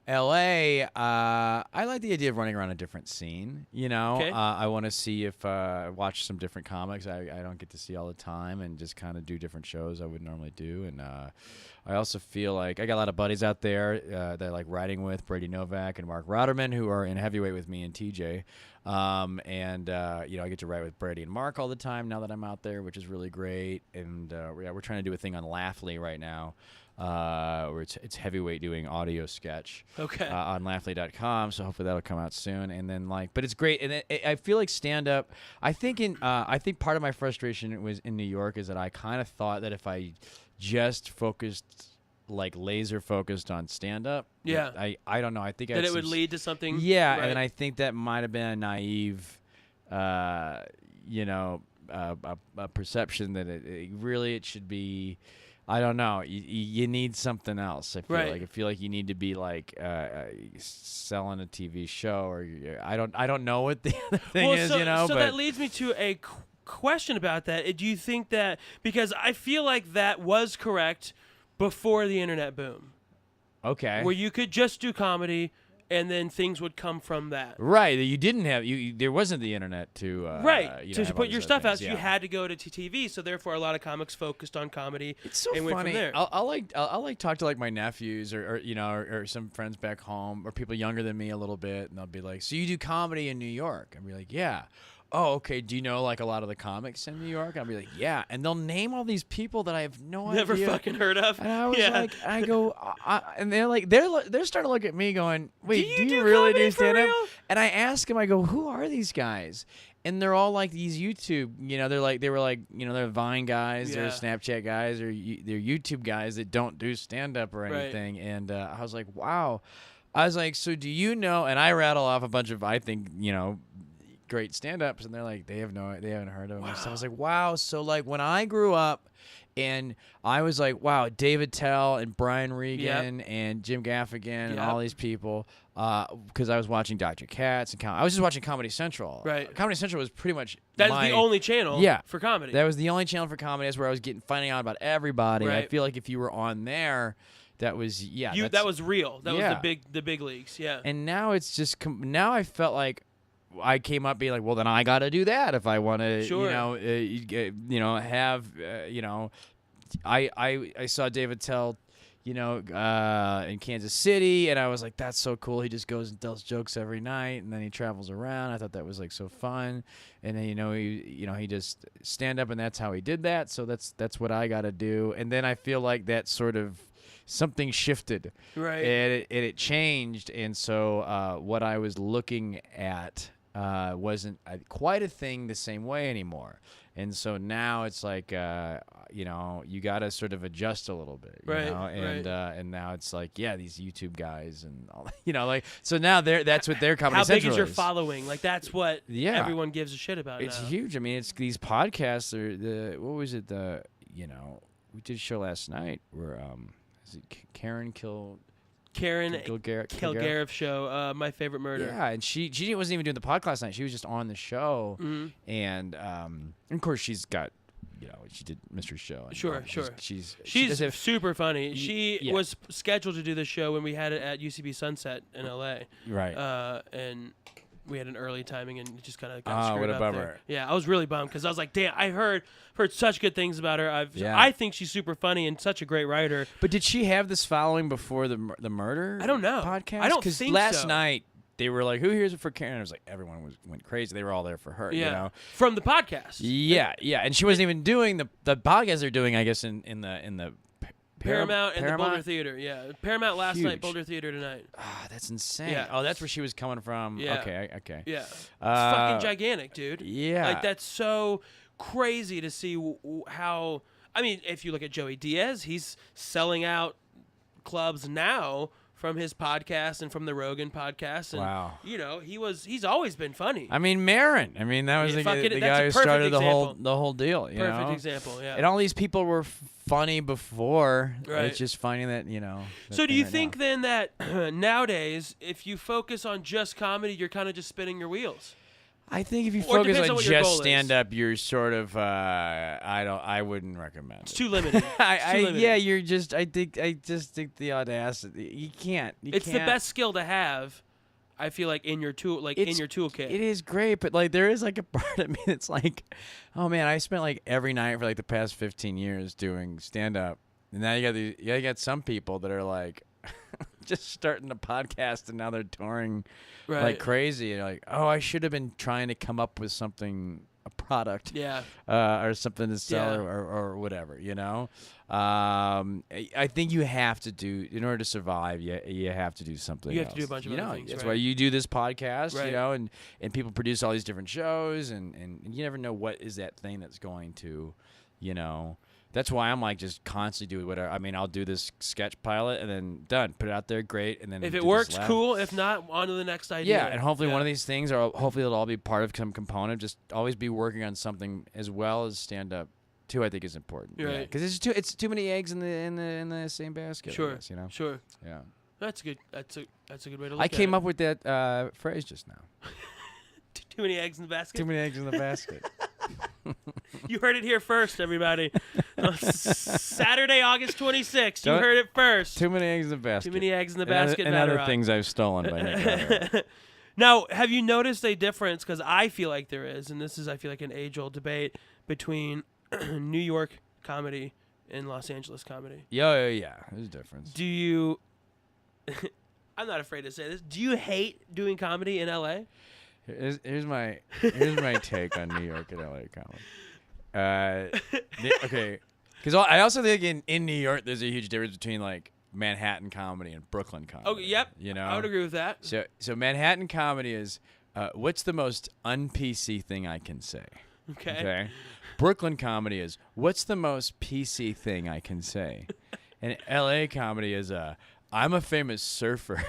Speaker 2: LA, I like the idea of running around a different scene. You know, I want to see if watch some different comics I don't get to see all the time, and just kind of do different shows I would normally do. And I also feel like I got a lot of buddies out there that I like writing with, Brady Novak and Mark Rotterman, who are in heavyweight with me and TJ. And you know, I get to write with Brady and Mark all the time now that I'm out there, which is really great. And we're trying to do a thing on Laughly right now. Where it's heavyweight doing audio sketch on laughly.com, so hopefully that'll come out soon. And then but it's great, and I feel like stand up. I think part of my frustration was in New York is that I kind of thought that if I just focused, like laser focused on stand up, I don't know. I think
Speaker 1: that it would lead to something.
Speaker 2: Yeah,
Speaker 1: right.
Speaker 2: and I think that might have been a naive, you know, a perception that it should be. I don't know. You need something else. I feel like you need to be like selling a TV show, or I don't know what the other thing is. You know.
Speaker 1: So that leads me to a question about that. Do you think that, because I feel like that was correct before the internet boom?
Speaker 2: Okay.
Speaker 1: Where you could just do comedy and then things would come from that.
Speaker 2: Right, you didn't have there wasn't the internet to
Speaker 1: To put your stuff out, so
Speaker 2: yeah.
Speaker 1: you had to go to TV. So therefore, a lot of comics focused on comedy.
Speaker 2: It's so
Speaker 1: and went
Speaker 2: funny.
Speaker 1: From there.
Speaker 2: I'll like talk to like my nephews or some friends back home or people younger than me a little bit, and they'll be like, "So you do comedy in New York?" I'll be like, "Yeah." Oh, okay. Do you know like a lot of the comics in New York? I'll be like, "Yeah," and they'll name all these people that I have no idea.
Speaker 1: Never fucking heard of.
Speaker 2: And I was
Speaker 1: yeah.
Speaker 2: like, I go, and they're like, they're starting to look at me going, "Wait,
Speaker 1: Do you
Speaker 2: really
Speaker 1: comedy
Speaker 2: do
Speaker 1: for
Speaker 2: stand up?"
Speaker 1: real?
Speaker 2: And I ask them, I go, "Who are these guys?" And they're all like these YouTube, they're Vine guys, they're
Speaker 1: Yeah.
Speaker 2: Snapchat guys, or they're YouTube guys that don't do stand up or anything. And I was like, wow. I was like, so do you know? And I rattle off a bunch of, I think, great stand ups, and they're like, they haven't heard of them.
Speaker 1: Wow.
Speaker 2: So I was like, wow. So like when I grew up, and I was like, wow, David Tell and Brian Regan and Jim Gaffigan and all these people, because I was watching Dr. Katz and I was just watching Comedy Central.
Speaker 1: Right.
Speaker 2: Comedy Central was pretty much
Speaker 1: That's the only channel for comedy.
Speaker 2: That was the only channel for comedy. That's where I was finding out about everybody.
Speaker 1: Right.
Speaker 2: I feel like if you were on there, that was
Speaker 1: that was real. That was the big leagues. Yeah.
Speaker 2: And now it's just now I felt like I came up being like, well, then I got to do that if I want to, have, I saw David Tell, in Kansas City, and I was like, that's so cool. He just goes and tells jokes every night, and then he travels around. I thought that was like so fun. And then he just stand up, and that's how he did that. So that's what I got to do. And then I feel like that sort of something shifted,
Speaker 1: right?
Speaker 2: And it changed, and so what I was looking at wasn't quite a thing the same way anymore. And so now it's like, you got to sort of adjust a little bit,
Speaker 1: right?
Speaker 2: And now it's like, these YouTube guys and all, so now that's what their Comedy
Speaker 1: How
Speaker 2: Central
Speaker 1: big is your following? Like that's what everyone gives a shit about.
Speaker 2: It's
Speaker 1: now.
Speaker 2: huge. I mean, it's these podcasts are what was it? We did a show last night where is it Karen
Speaker 1: Kilgariff show, My Favorite Murder.
Speaker 2: Yeah, and she wasn't even doing the podcast night. She was just on the show, and of course she's got, she did Mystery Show. And,
Speaker 1: sure.
Speaker 2: She's
Speaker 1: super funny. She was scheduled to do the show when we had it at UCB Sunset in LA.
Speaker 2: Right.
Speaker 1: And we had an early timing and it just kind of got screwed
Speaker 2: what a
Speaker 1: up
Speaker 2: bummer.
Speaker 1: there. Yeah, I was really bummed because I was like, damn, I heard such good things about her.
Speaker 2: Yeah.
Speaker 1: I think she's super funny and such a great writer.
Speaker 2: But did she have this following before the murder?
Speaker 1: I don't know.
Speaker 2: Podcast?
Speaker 1: I don't think
Speaker 2: Because last
Speaker 1: so.
Speaker 2: night they were like, "Who here's it for Karen?" I was like, everyone went crazy. They were all there for her.
Speaker 1: Yeah. From the podcast.
Speaker 2: Yeah, and she wasn't even doing the podcast they're doing. I guess in the
Speaker 1: Paramount and the Boulder Theater. Yeah, Paramount last
Speaker 2: Huge.
Speaker 1: night, Boulder Theater tonight.
Speaker 2: Ah, that's insane.
Speaker 1: Yeah.
Speaker 2: Oh, that's where she was coming from.
Speaker 1: Yeah.
Speaker 2: Okay.
Speaker 1: Yeah, it's fucking gigantic, dude.
Speaker 2: Yeah.
Speaker 1: Like that's so crazy to see how. I mean, if you look at Joey Diaz, he's selling out clubs now from his podcast and from the Rogan podcast. And,
Speaker 2: Wow.
Speaker 1: He's always been funny.
Speaker 2: I mean, Maron. I mean, that was the
Speaker 1: that's
Speaker 2: guy
Speaker 1: a
Speaker 2: who
Speaker 1: perfect
Speaker 2: started
Speaker 1: example.
Speaker 2: the whole deal. You
Speaker 1: Perfect
Speaker 2: know?
Speaker 1: example, yeah.
Speaker 2: And all these people were funny before.
Speaker 1: Right.
Speaker 2: It's just finding that,
Speaker 1: So do you think then that nowadays, if you focus on just comedy, you're kind of just spinning your wheels?
Speaker 2: I think if you
Speaker 1: Or it
Speaker 2: focus
Speaker 1: depends
Speaker 2: on
Speaker 1: on what your goal
Speaker 2: just
Speaker 1: is.
Speaker 2: stand up, you're sort of I wouldn't recommend
Speaker 1: It's
Speaker 2: it.
Speaker 1: too limited. It's too limited.
Speaker 2: I just think the audacity. You can't.
Speaker 1: It's the best skill to have. I feel like in your toolkit.
Speaker 2: It is great, but like there is like a part of me that's like, oh man, I spent like every night for like the past 15 years doing stand up, and now you got some people that are like just starting a podcast and now they're touring like crazy. And you're like, oh, I should have been trying to come up with something, a product, or something to sell or whatever, I think you have to do, in order to survive, you have to do something.
Speaker 1: You have to do a bunch of other things.
Speaker 2: That's
Speaker 1: right.
Speaker 2: why you do this podcast, and people produce all these different shows, and you never know what is that thing that's going to, That's why I'm like just constantly doing whatever. I mean, I'll do this sketch pilot and then done, put it out there, great, and then
Speaker 1: if it works, cool. If not, on to the next idea.
Speaker 2: Yeah, and hopefully one of these things, or hopefully it'll all be part of some component. Just always be working on something as well as stand up too. I think is important.
Speaker 1: Right.
Speaker 2: Because it's too many eggs in the same basket.
Speaker 1: Sure.
Speaker 2: I guess,
Speaker 1: Sure.
Speaker 2: Yeah.
Speaker 1: That's good. That's a good way to look
Speaker 2: I
Speaker 1: at it.
Speaker 2: came up with that phrase just now.
Speaker 1: Too many eggs in the basket.
Speaker 2: Too many eggs in the basket.
Speaker 1: You heard it here first, everybody. Saturday, August 26th. You
Speaker 2: Don't-
Speaker 1: heard it first.
Speaker 2: Too many eggs in the basket.
Speaker 1: Too many eggs in the basket.
Speaker 2: And other
Speaker 1: Vatterott.
Speaker 2: things I've stolen by Nick Vatterott.
Speaker 1: Now, have you noticed a difference? Because I feel like there is, and this is, I feel like, an age-old debate between New York comedy and Los Angeles comedy.
Speaker 2: Yeah. There's a difference.
Speaker 1: Do you... I'm not afraid to say this. Do you hate doing comedy in L.A.?
Speaker 2: Here's my take on New York and LA comedy. Okay, because I also think in New York there's a huge difference between like Manhattan comedy and Brooklyn comedy.
Speaker 1: Oh, yep.
Speaker 2: You know,
Speaker 1: I would agree with that.
Speaker 2: So Manhattan comedy is what's the most un-PC thing I can say?
Speaker 1: Okay.
Speaker 2: Brooklyn comedy is what's the most PC thing I can say, and LA comedy is I'm a famous surfer.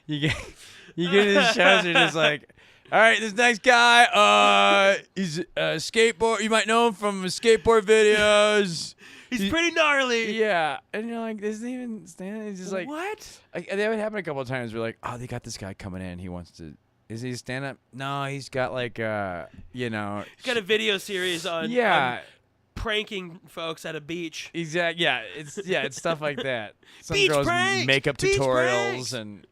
Speaker 2: You get these shows, you're just like, all right, this next guy, he's a skateboard. You might know him from skateboard videos.
Speaker 1: He's pretty gnarly.
Speaker 2: Yeah, and you're like, this isn't even stand. It's just like
Speaker 1: what?
Speaker 2: That would happen a couple of times. We're like, oh, they got this guy coming in. He wants to. Is he stand up? No, he's got like
Speaker 1: He's got a video series on.
Speaker 2: Yeah.
Speaker 1: On pranking folks at a beach.
Speaker 2: Exactly. Yeah, it's stuff like that. Some
Speaker 1: Beach
Speaker 2: girls
Speaker 1: pranks!
Speaker 2: makeup
Speaker 1: Beach
Speaker 2: tutorials
Speaker 1: pranks!
Speaker 2: and.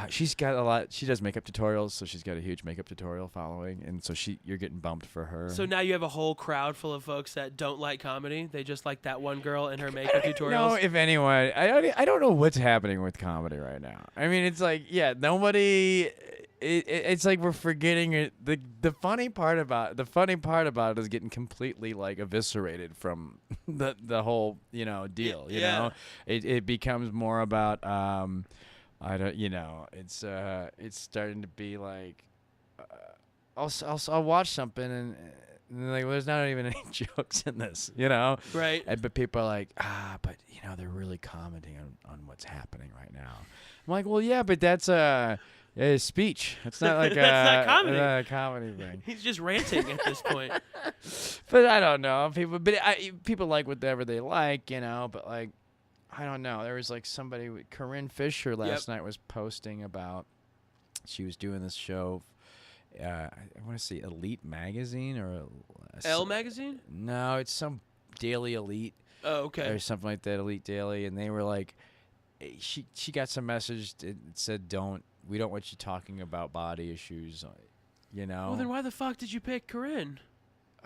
Speaker 2: She's got a lot. She does makeup tutorials, so she's got a huge makeup tutorial following, and so you're getting bumped for her.
Speaker 1: So now you have a whole crowd full of folks that don't like comedy. They just like that one girl and her makeup tutorials.
Speaker 2: No, if anyone, I don't know what's happening with comedy right now. I mean, it's like, nobody. It's like we're forgetting it. The funny part about it is getting completely like eviscerated from the whole deal. You know, it becomes more about it's starting to be like I'll watch something and like, well, there's not even any jokes in this,
Speaker 1: Right.
Speaker 2: But people are like, but they're really commenting on what's happening right now. I'm like, well, yeah, but that's speech. It's not like
Speaker 1: That's not comedy.
Speaker 2: a comedy thing.
Speaker 1: He's just ranting at this point.
Speaker 2: But I don't know. People like whatever they like, but like, I don't know. There was like somebody, Corinne Fisher last night was posting about, she was doing this show, I want to say Elite Magazine or
Speaker 1: Elle magazine?
Speaker 2: No, it's some Daily Elite.
Speaker 1: Oh, okay.
Speaker 2: Or something like that, Elite Daily, and they were like, she got some message that said, we don't want you talking about body issues,
Speaker 1: Well, then why the fuck did you pick Corinne?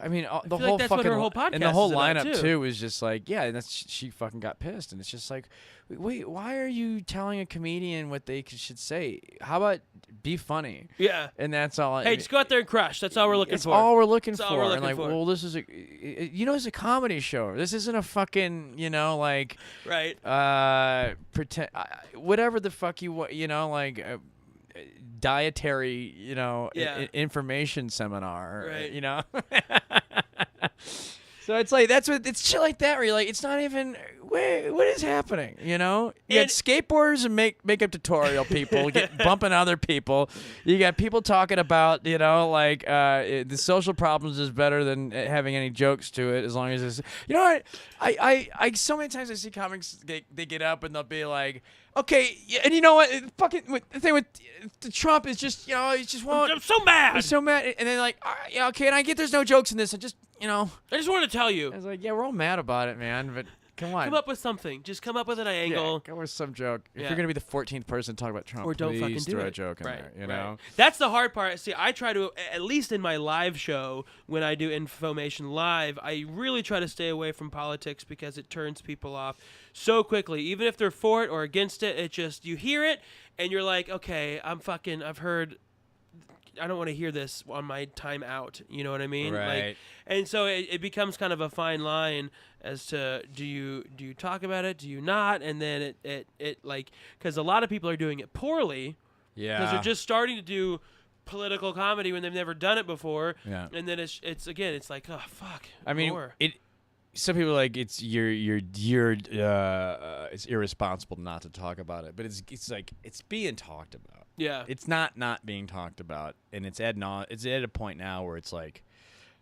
Speaker 2: I mean, the
Speaker 1: feel
Speaker 2: whole
Speaker 1: like that's what
Speaker 2: fucking
Speaker 1: her whole podcast
Speaker 2: and the whole
Speaker 1: is about,
Speaker 2: lineup
Speaker 1: too.
Speaker 2: was just like, yeah, and she fucking got pissed, and it's just like, wait, why are you telling a comedian what they should say? How about be funny?
Speaker 1: Yeah.
Speaker 2: And that's all.
Speaker 1: Hey, just go out there and crush. That's all we're looking
Speaker 2: it's
Speaker 1: for.
Speaker 2: all we're looking
Speaker 1: That's
Speaker 2: for.
Speaker 1: all we're
Speaker 2: And
Speaker 1: looking
Speaker 2: like,
Speaker 1: for.
Speaker 2: well, this is it's a comedy show. This isn't a fucking, like,
Speaker 1: right.
Speaker 2: pretend whatever the fuck you want, like. Dietary, information seminar,
Speaker 1: Right.
Speaker 2: So it's like it's shit like that where you're like, it's not even what is happening, You got skateboarders and makeup tutorial people bumping other people. You got people talking about, the social problems is better than having any jokes to it as long as it's, what? I so many times I see comics, they get up and they'll be like, okay, and you know what? The thing with Trump is just, he just won't.
Speaker 1: I'm so mad.
Speaker 2: He's so mad, and then like, all right, yeah, okay, and I get there's no jokes in this. I just
Speaker 1: want to tell you.
Speaker 2: I was like, yeah, we're all mad about it, man, but come on.
Speaker 1: Come up with something. Just come up with an angle.
Speaker 2: Yeah, come with some joke. If
Speaker 1: Yeah.
Speaker 2: you're gonna be the 14th person to talk about Trump,
Speaker 1: Or don't
Speaker 2: please
Speaker 1: fucking do
Speaker 2: throw
Speaker 1: it.
Speaker 2: a joke in there. You know.
Speaker 1: That's the hard part. See, I try to, at least in my live show, when I do Infomation Live, I really try to stay away from politics because it turns people off so quickly. Even if they're for it or against it, it just, you hear it and you're like, okay, I've heard, I don't want to hear this on my time out. You know what I mean?
Speaker 2: Right.
Speaker 1: Like, and so it becomes kind of a fine line as to do you talk about it, do you not? And then it like, because a lot of people are doing it poorly.
Speaker 2: Yeah.
Speaker 1: Because they're just starting to do political comedy when they've never done it before.
Speaker 2: Yeah.
Speaker 1: And then it's again, it's like, oh fuck.
Speaker 2: I mean,
Speaker 1: more.
Speaker 2: Some people are like it's it's irresponsible not to talk about it, but it's like it's being talked about.
Speaker 1: Yeah.
Speaker 2: It's not being talked about, and it's at a point now where it's like,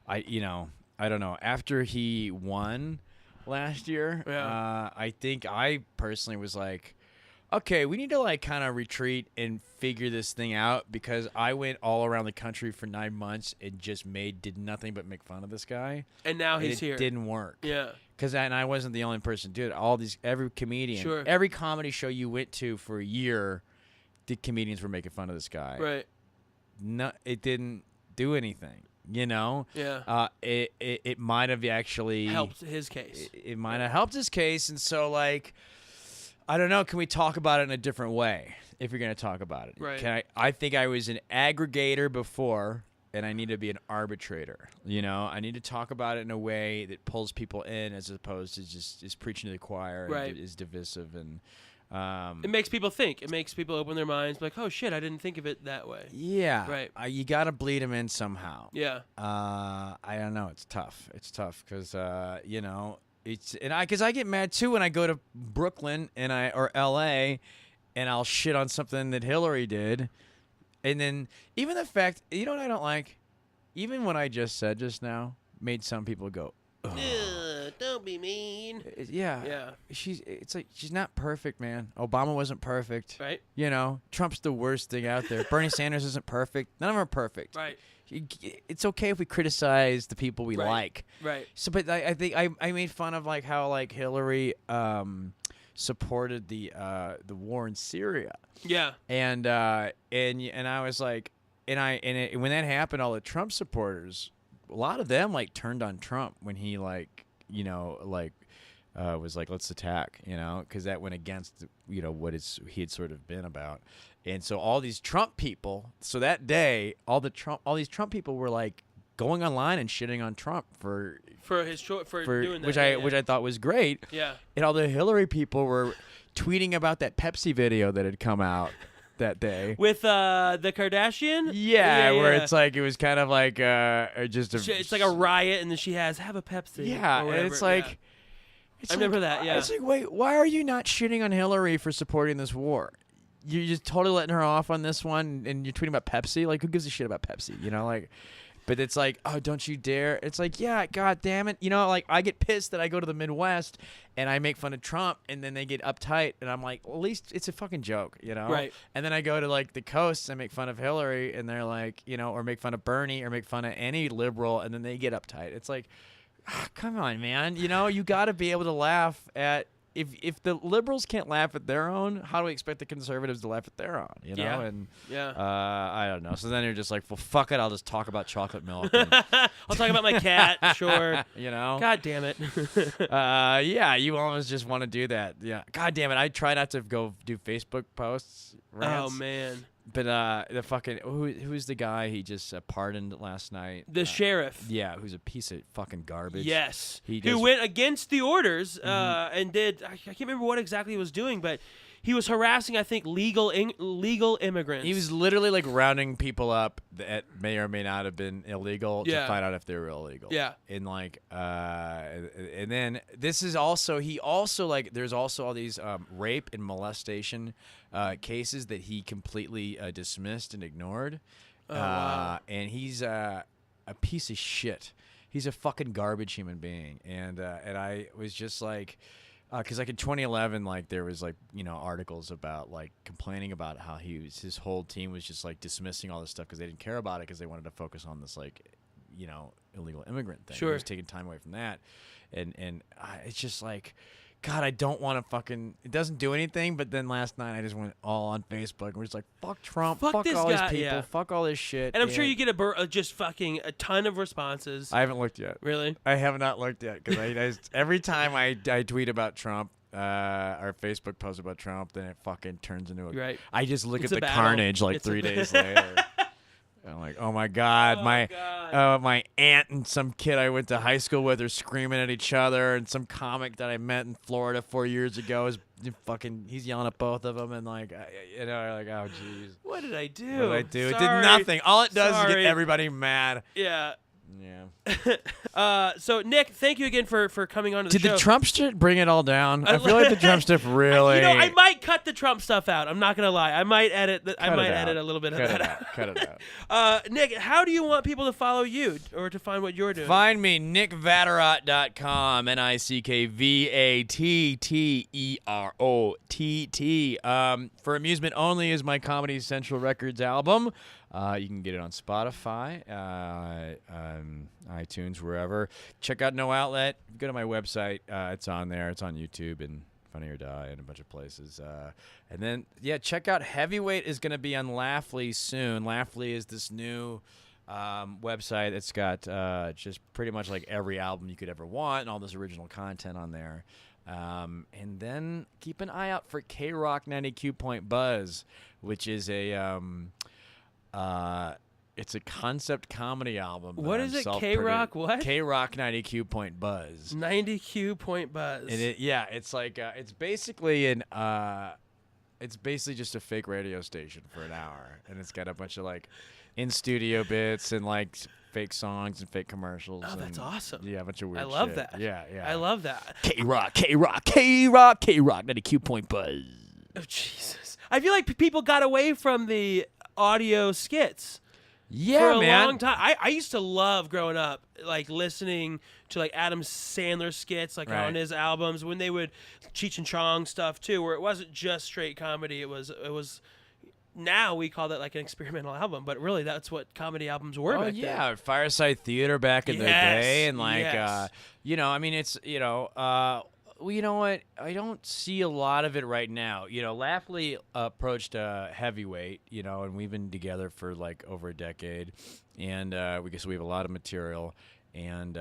Speaker 2: I don't know. After he won last year,
Speaker 1: Yeah.
Speaker 2: I think I personally was like, okay, we need to like kind of retreat and figure this thing out because I went all around the country for 9 months and just did nothing but make fun of this guy.
Speaker 1: And now
Speaker 2: and
Speaker 1: he's here.
Speaker 2: It didn't work.
Speaker 1: Yeah.
Speaker 2: Because I wasn't the only person. Dude, every comedian,
Speaker 1: Sure.
Speaker 2: every comedy show you went to for a year, the comedians were making fun of this guy.
Speaker 1: Right.
Speaker 2: No, it didn't do anything. You know.
Speaker 1: Yeah.
Speaker 2: It might have actually
Speaker 1: helped his case.
Speaker 2: It might have helped his case, and so like. I don't know. Can we talk about it in a different way? If you're going to talk about it,
Speaker 1: right?
Speaker 2: I think I was an aggregator before, and I need to be an arbitrator. You know, I need to talk about it in a way that pulls people in, as opposed to just preaching to the choir.
Speaker 1: Right.
Speaker 2: And is divisive and.
Speaker 1: It makes people think. It makes people open their minds. Like, oh shit, I didn't think of it that way.
Speaker 2: Yeah.
Speaker 1: Right.
Speaker 2: You got to bleed them in somehow.
Speaker 1: Yeah.
Speaker 2: I don't know. It's tough. It's tough because you know. Because I get mad too when I go to Brooklyn or L.A. and I'll shit on something that Hillary did, and then even the fact what I don't like, even what I just said just now made some people go,
Speaker 1: don't be mean.
Speaker 2: Yeah. She's not perfect, man. Obama wasn't perfect.
Speaker 1: Right.
Speaker 2: You know, Trump's the worst thing out there. Bernie Sanders isn't perfect. None of them are perfect.
Speaker 1: Right.
Speaker 2: It's okay if we criticize the people we like.
Speaker 1: Right.
Speaker 2: So, but I think I made fun of like how like Hillary supported the war in Syria.
Speaker 1: Yeah.
Speaker 2: And I was like, when that happened, all the Trump supporters, a lot of them like turned on Trump when he like was like, let's attack, because that went against what he had sort of been about. And so all these Trump people, so that day, all these Trump people were like going online and shitting on Trump for doing that, which I thought was great.
Speaker 1: Yeah.
Speaker 2: And all the Hillary people were tweeting about that Pepsi video that had come out that day
Speaker 1: with the Kardashian.
Speaker 2: Yeah, where it's like it was kind of like
Speaker 1: it's like a riot, and then she have a Pepsi.
Speaker 2: Yeah, and it's like.
Speaker 1: Yeah. I remember that. Yeah.
Speaker 2: It's like, wait, why are you not shitting on Hillary for supporting this war? You're just totally letting her off on this one, and you're tweeting about Pepsi. Like, who gives a shit about Pepsi? But it's like, oh, don't you dare! It's like, yeah, god damn it, like I get pissed that I go to the Midwest and I make fun of Trump, and then they get uptight, and I'm like, well, at least it's a fucking joke,
Speaker 1: Right.
Speaker 2: And then I go to like the coast and make fun of Hillary, and they're like, or make fun of Bernie, or make fun of any liberal, and then they get uptight. It's like, come on, man. You got to be able to laugh at. If the liberals can't laugh at their own, how do we expect the conservatives to laugh at their own?
Speaker 1: Yeah.
Speaker 2: And
Speaker 1: yeah.
Speaker 2: I don't know. So then you're just like, well, fuck it. I'll just talk about chocolate milk.
Speaker 1: I'll talk about my cat. Sure. God damn it.
Speaker 2: Yeah. You almost just want to do that. Yeah. God damn it. I try not to go do Facebook posts. Rants.
Speaker 1: Oh man.
Speaker 2: But the fucking who's the guy he just pardoned last night?
Speaker 1: The sheriff.
Speaker 2: Yeah, who's a piece of fucking garbage.
Speaker 1: Yes, who went against the orders and did. I can't remember what exactly he was doing, but he was harassing, I think, legal immigrants.
Speaker 2: He was literally like rounding people up that may or may not have been illegal to find out if they were illegal.
Speaker 1: Yeah,
Speaker 2: and like, and then this is also there's also all these rape and molestation cases that he completely dismissed and ignored.
Speaker 1: Wow.
Speaker 2: And he's a piece of shit. He's a fucking garbage human being. And I was just like. Because like in 2011, like there was like articles about like complaining about how his whole team was just like dismissing all this stuff because they didn't care about it because they wanted to focus on this like illegal immigrant thing.
Speaker 1: Sure,
Speaker 2: he was taking time away from that, and it's just like, God, I don't want to fucking. It doesn't do anything. But then last night I just went all on Facebook and we're just like, fuck Trump, fuck
Speaker 1: this
Speaker 2: all
Speaker 1: guy,
Speaker 2: these people, fuck all this shit.
Speaker 1: And I'm sure you get just fucking a ton of responses.
Speaker 2: I haven't looked yet.
Speaker 1: Really?
Speaker 2: I have not looked yet because I every time I tweet about Trump. Our Facebook post about Trump, then it fucking turns into a.
Speaker 1: Right.
Speaker 2: I just look
Speaker 1: It's
Speaker 2: at
Speaker 1: a
Speaker 2: the
Speaker 1: battle.
Speaker 2: carnage like 3 days later. I'm like, oh my god, my aunt and some kid I went to high school with are screaming at each other, and some comic that I met in Florida 4 years ago is he's yelling at both of them, and like, like, oh jeez,
Speaker 1: what did I do?
Speaker 2: What did I do?
Speaker 1: Sorry.
Speaker 2: It did nothing. All it does is
Speaker 1: Sorry.
Speaker 2: get everybody mad.
Speaker 1: Yeah.
Speaker 2: Yeah.
Speaker 1: So Nick, thank you again for coming on to the
Speaker 2: Did
Speaker 1: show.
Speaker 2: the Trump shit bring it all down? I feel like the Trump stuff really.
Speaker 1: I might cut the Trump stuff out. I'm not gonna lie. I might edit. Edit a little bit of that out.
Speaker 2: Cut it out.
Speaker 1: Nick, how do you want people to follow you or to find what you're doing?
Speaker 2: Find me, nickvatterott.com, NickVatterott. For Amusement Only is my Comedy Central Records album. You can get it on Spotify, iTunes, wherever. Check out No Outlet. Go to my website. It's on there. It's on YouTube and Funny or Die and a bunch of places. And then, check out Heavyweight is going to be on Laughley soon. Laughley is this new website that's got just pretty much like every album you could ever want and all this original content on there. And then keep an eye out for K-Rock 92 Point Buzz, which is it's a concept comedy album.
Speaker 1: What is it? K-Rock what?
Speaker 2: K-Rock 92 Point Buzz.
Speaker 1: 90Q Point Buzz.
Speaker 2: And it's like it's basically it's basically just a fake radio station for an hour, and it's got a bunch of like in studio bits and like fake songs and fake commercials.
Speaker 1: Oh, that's awesome.
Speaker 2: Yeah, a bunch of weird
Speaker 1: I love
Speaker 2: shit.
Speaker 1: that.
Speaker 2: Yeah.
Speaker 1: I love that.
Speaker 2: K-Rock 92 Point Buzz.
Speaker 1: Oh, Jesus. I feel like people got away from the audio skits.
Speaker 2: Yeah,
Speaker 1: for a
Speaker 2: man.
Speaker 1: long time. I used to love growing up, like listening to like Adam Sandler skits, like
Speaker 2: Right.
Speaker 1: on his albums when they would Cheech and Chong stuff too, where it wasn't just straight comedy. It was. Now we call that like an experimental album, but really that's what comedy albums were.
Speaker 2: Oh
Speaker 1: back
Speaker 2: yeah,
Speaker 1: then.
Speaker 2: Fireside Theater back in the
Speaker 1: Yes,
Speaker 2: day, and like
Speaker 1: yes.
Speaker 2: I mean, it's well, you know what? I don't see a lot of it right now. Laughley approached Heavyweight, and we've been together for like over a decade, and we have a lot of material, and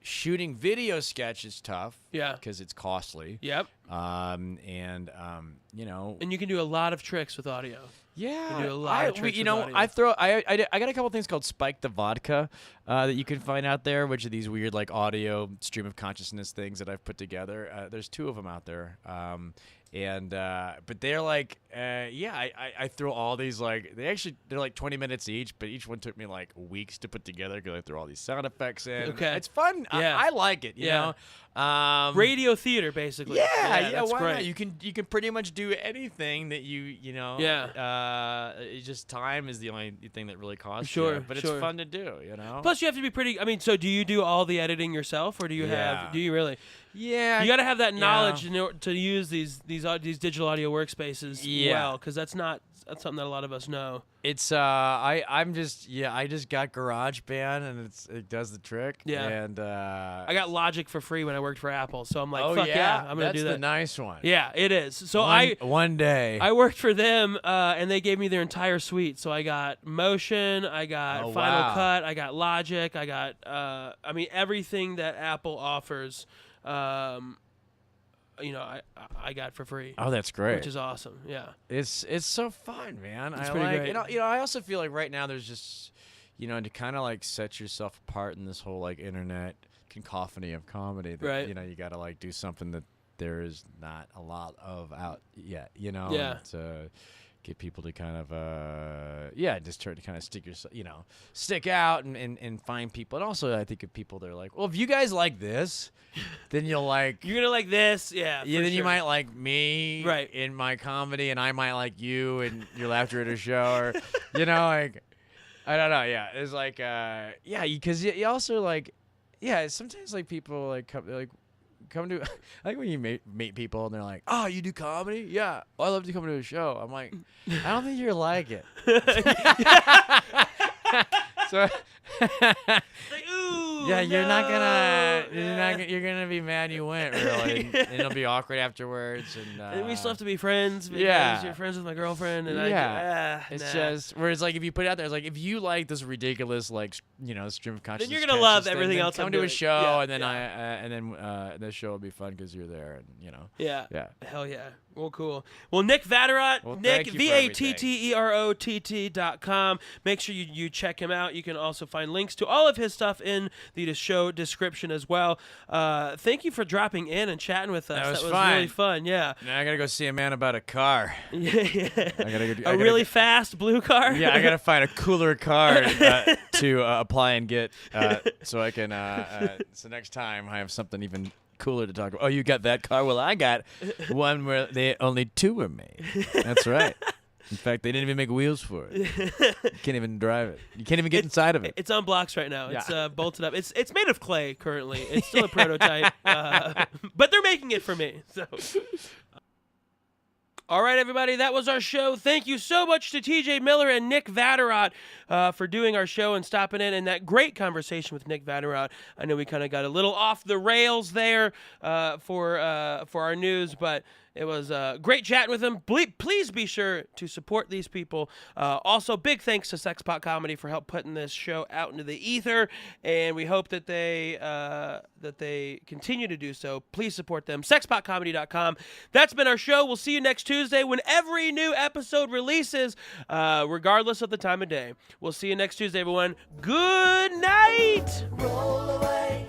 Speaker 2: shooting video sketch is tough.
Speaker 1: Yeah.
Speaker 2: Because it's costly.
Speaker 1: Yep.
Speaker 2: And
Speaker 1: you can do a lot of tricks with audio.
Speaker 2: yeah,
Speaker 1: You do a lot of tricks with audio.
Speaker 2: I got a couple things called Spike the Vodka that you can find out there, which are these weird like audio stream of consciousness things that I've put together. There's 2 of them out there, but they're like, I throw all these like they're like 20 minutes each, but each one took me like weeks to put together because I threw all these sound effects in.
Speaker 1: Okay.
Speaker 2: It's fun.
Speaker 1: Yeah.
Speaker 2: I like it. You know.
Speaker 1: Radio theater, basically.
Speaker 2: Yeah,
Speaker 1: that's
Speaker 2: why
Speaker 1: great.
Speaker 2: not? You can pretty much do anything that you know.
Speaker 1: Yeah.
Speaker 2: It's just time is the only thing that really costs
Speaker 1: Sure,
Speaker 2: you. But
Speaker 1: sure.
Speaker 2: it's fun to do,
Speaker 1: Plus, you have to be pretty. I mean, so do you do all the editing yourself, or do you
Speaker 2: Yeah.
Speaker 1: have? Do you really?
Speaker 2: Yeah.
Speaker 1: You got to have that knowledge in order to use these digital audio workspaces well, because that's something that a lot of us know.
Speaker 2: It's I just got GarageBand and it does the trick.
Speaker 1: Yeah.
Speaker 2: And
Speaker 1: I got Logic for free when I worked for Apple, so I'm like,
Speaker 2: oh
Speaker 1: fuck yeah, I'm gonna
Speaker 2: that's
Speaker 1: do that.
Speaker 2: the nice one.
Speaker 1: Yeah, it is. So
Speaker 2: one day.
Speaker 1: I worked for them, and they gave me their entire suite. So I got Motion, I got Final Cut, I got Logic, I got everything that Apple offers. I got for free.
Speaker 2: Oh, that's great.
Speaker 1: Which is awesome. Yeah.
Speaker 2: It's so fun, man.
Speaker 1: It's
Speaker 2: I
Speaker 1: pretty
Speaker 2: like
Speaker 1: great.
Speaker 2: I also feel like right now there's just to kind of like set yourself apart in this whole like internet cacophony of comedy that
Speaker 1: Right.
Speaker 2: you got to like do something that there is not a lot of out yet,
Speaker 1: Yeah.
Speaker 2: and to get people to kind of just try to kind of stick out and find people. And also I think if people they're like, well, if you guys like this, then you'll like
Speaker 1: You're gonna like this, yeah.
Speaker 2: then you might like me
Speaker 1: Right.
Speaker 2: in my comedy, and I might like you and your laughter at a show, or like I don't know. Yeah, it's like because you also like sometimes like people like come to I think when you meet people and they're like, oh, you do comedy? Yeah, I love to come to a show. I'm like, I don't think you're like it. So
Speaker 1: Like, ooh,
Speaker 2: yeah, you're
Speaker 1: no.
Speaker 2: you're gonna be mad you went, really, and it'll be awkward afterwards. And
Speaker 1: we still have to be friends because
Speaker 2: yeah.
Speaker 1: you're friends with my girlfriend, and
Speaker 2: It's
Speaker 1: nah.
Speaker 2: just whereas like if you put it out there, it's like if you like this ridiculous like stream of consciousness,
Speaker 1: Then you're gonna love
Speaker 2: thing,
Speaker 1: everything
Speaker 2: then
Speaker 1: else
Speaker 2: Come
Speaker 1: I'm
Speaker 2: to
Speaker 1: doing.
Speaker 2: a show,
Speaker 1: Yeah,
Speaker 2: and then
Speaker 1: yeah.
Speaker 2: the show will be fun because you're there, and
Speaker 1: Yeah.
Speaker 2: Yeah.
Speaker 1: Hell yeah. Well, cool. Well, Nick Vatterott,
Speaker 2: Well,
Speaker 1: Nick,
Speaker 2: thank you for everything.
Speaker 1: VATTEROTT.com. Make sure you check him out. You can also find links to all of his stuff in the show description as well. Thank you for dropping in and chatting with us.
Speaker 2: That was
Speaker 1: really
Speaker 2: fine.
Speaker 1: fun. Yeah.
Speaker 2: Now I gotta go see a man about a car.
Speaker 1: Yeah.
Speaker 2: A
Speaker 1: really fast blue car.
Speaker 2: Yeah, I gotta find a cooler car to apply and get, so I can. So next time I have something even cooler to talk about. Oh, you got that car? Well, I got one where only 2 were made. That's right. In fact, they didn't even make wheels for it. You can't even drive it. You can't even get inside of it.
Speaker 1: It's on blocks right now.
Speaker 2: Yeah.
Speaker 1: It's bolted up. It's made of clay currently. It's still a prototype, but they're making it for me. So. All right, everybody, that was our show. Thank you so much to TJ Miller and Nick Vatterott for doing our show and stopping in, and that great conversation with Nick Vatterott. I know we kind of got a little off the rails there for our news, but it was great chatting with him. Please be sure to support these people. Also, big thanks to Sexpot Comedy for help putting this show out into the ether, and we hope that they continue to do so. Please support them. Sexpotcomedy.com. That's been our show. We'll see you next Tuesday when every new episode releases, regardless of the time of day. We'll see you next Tuesday, everyone. Good night.
Speaker 4: Roll away.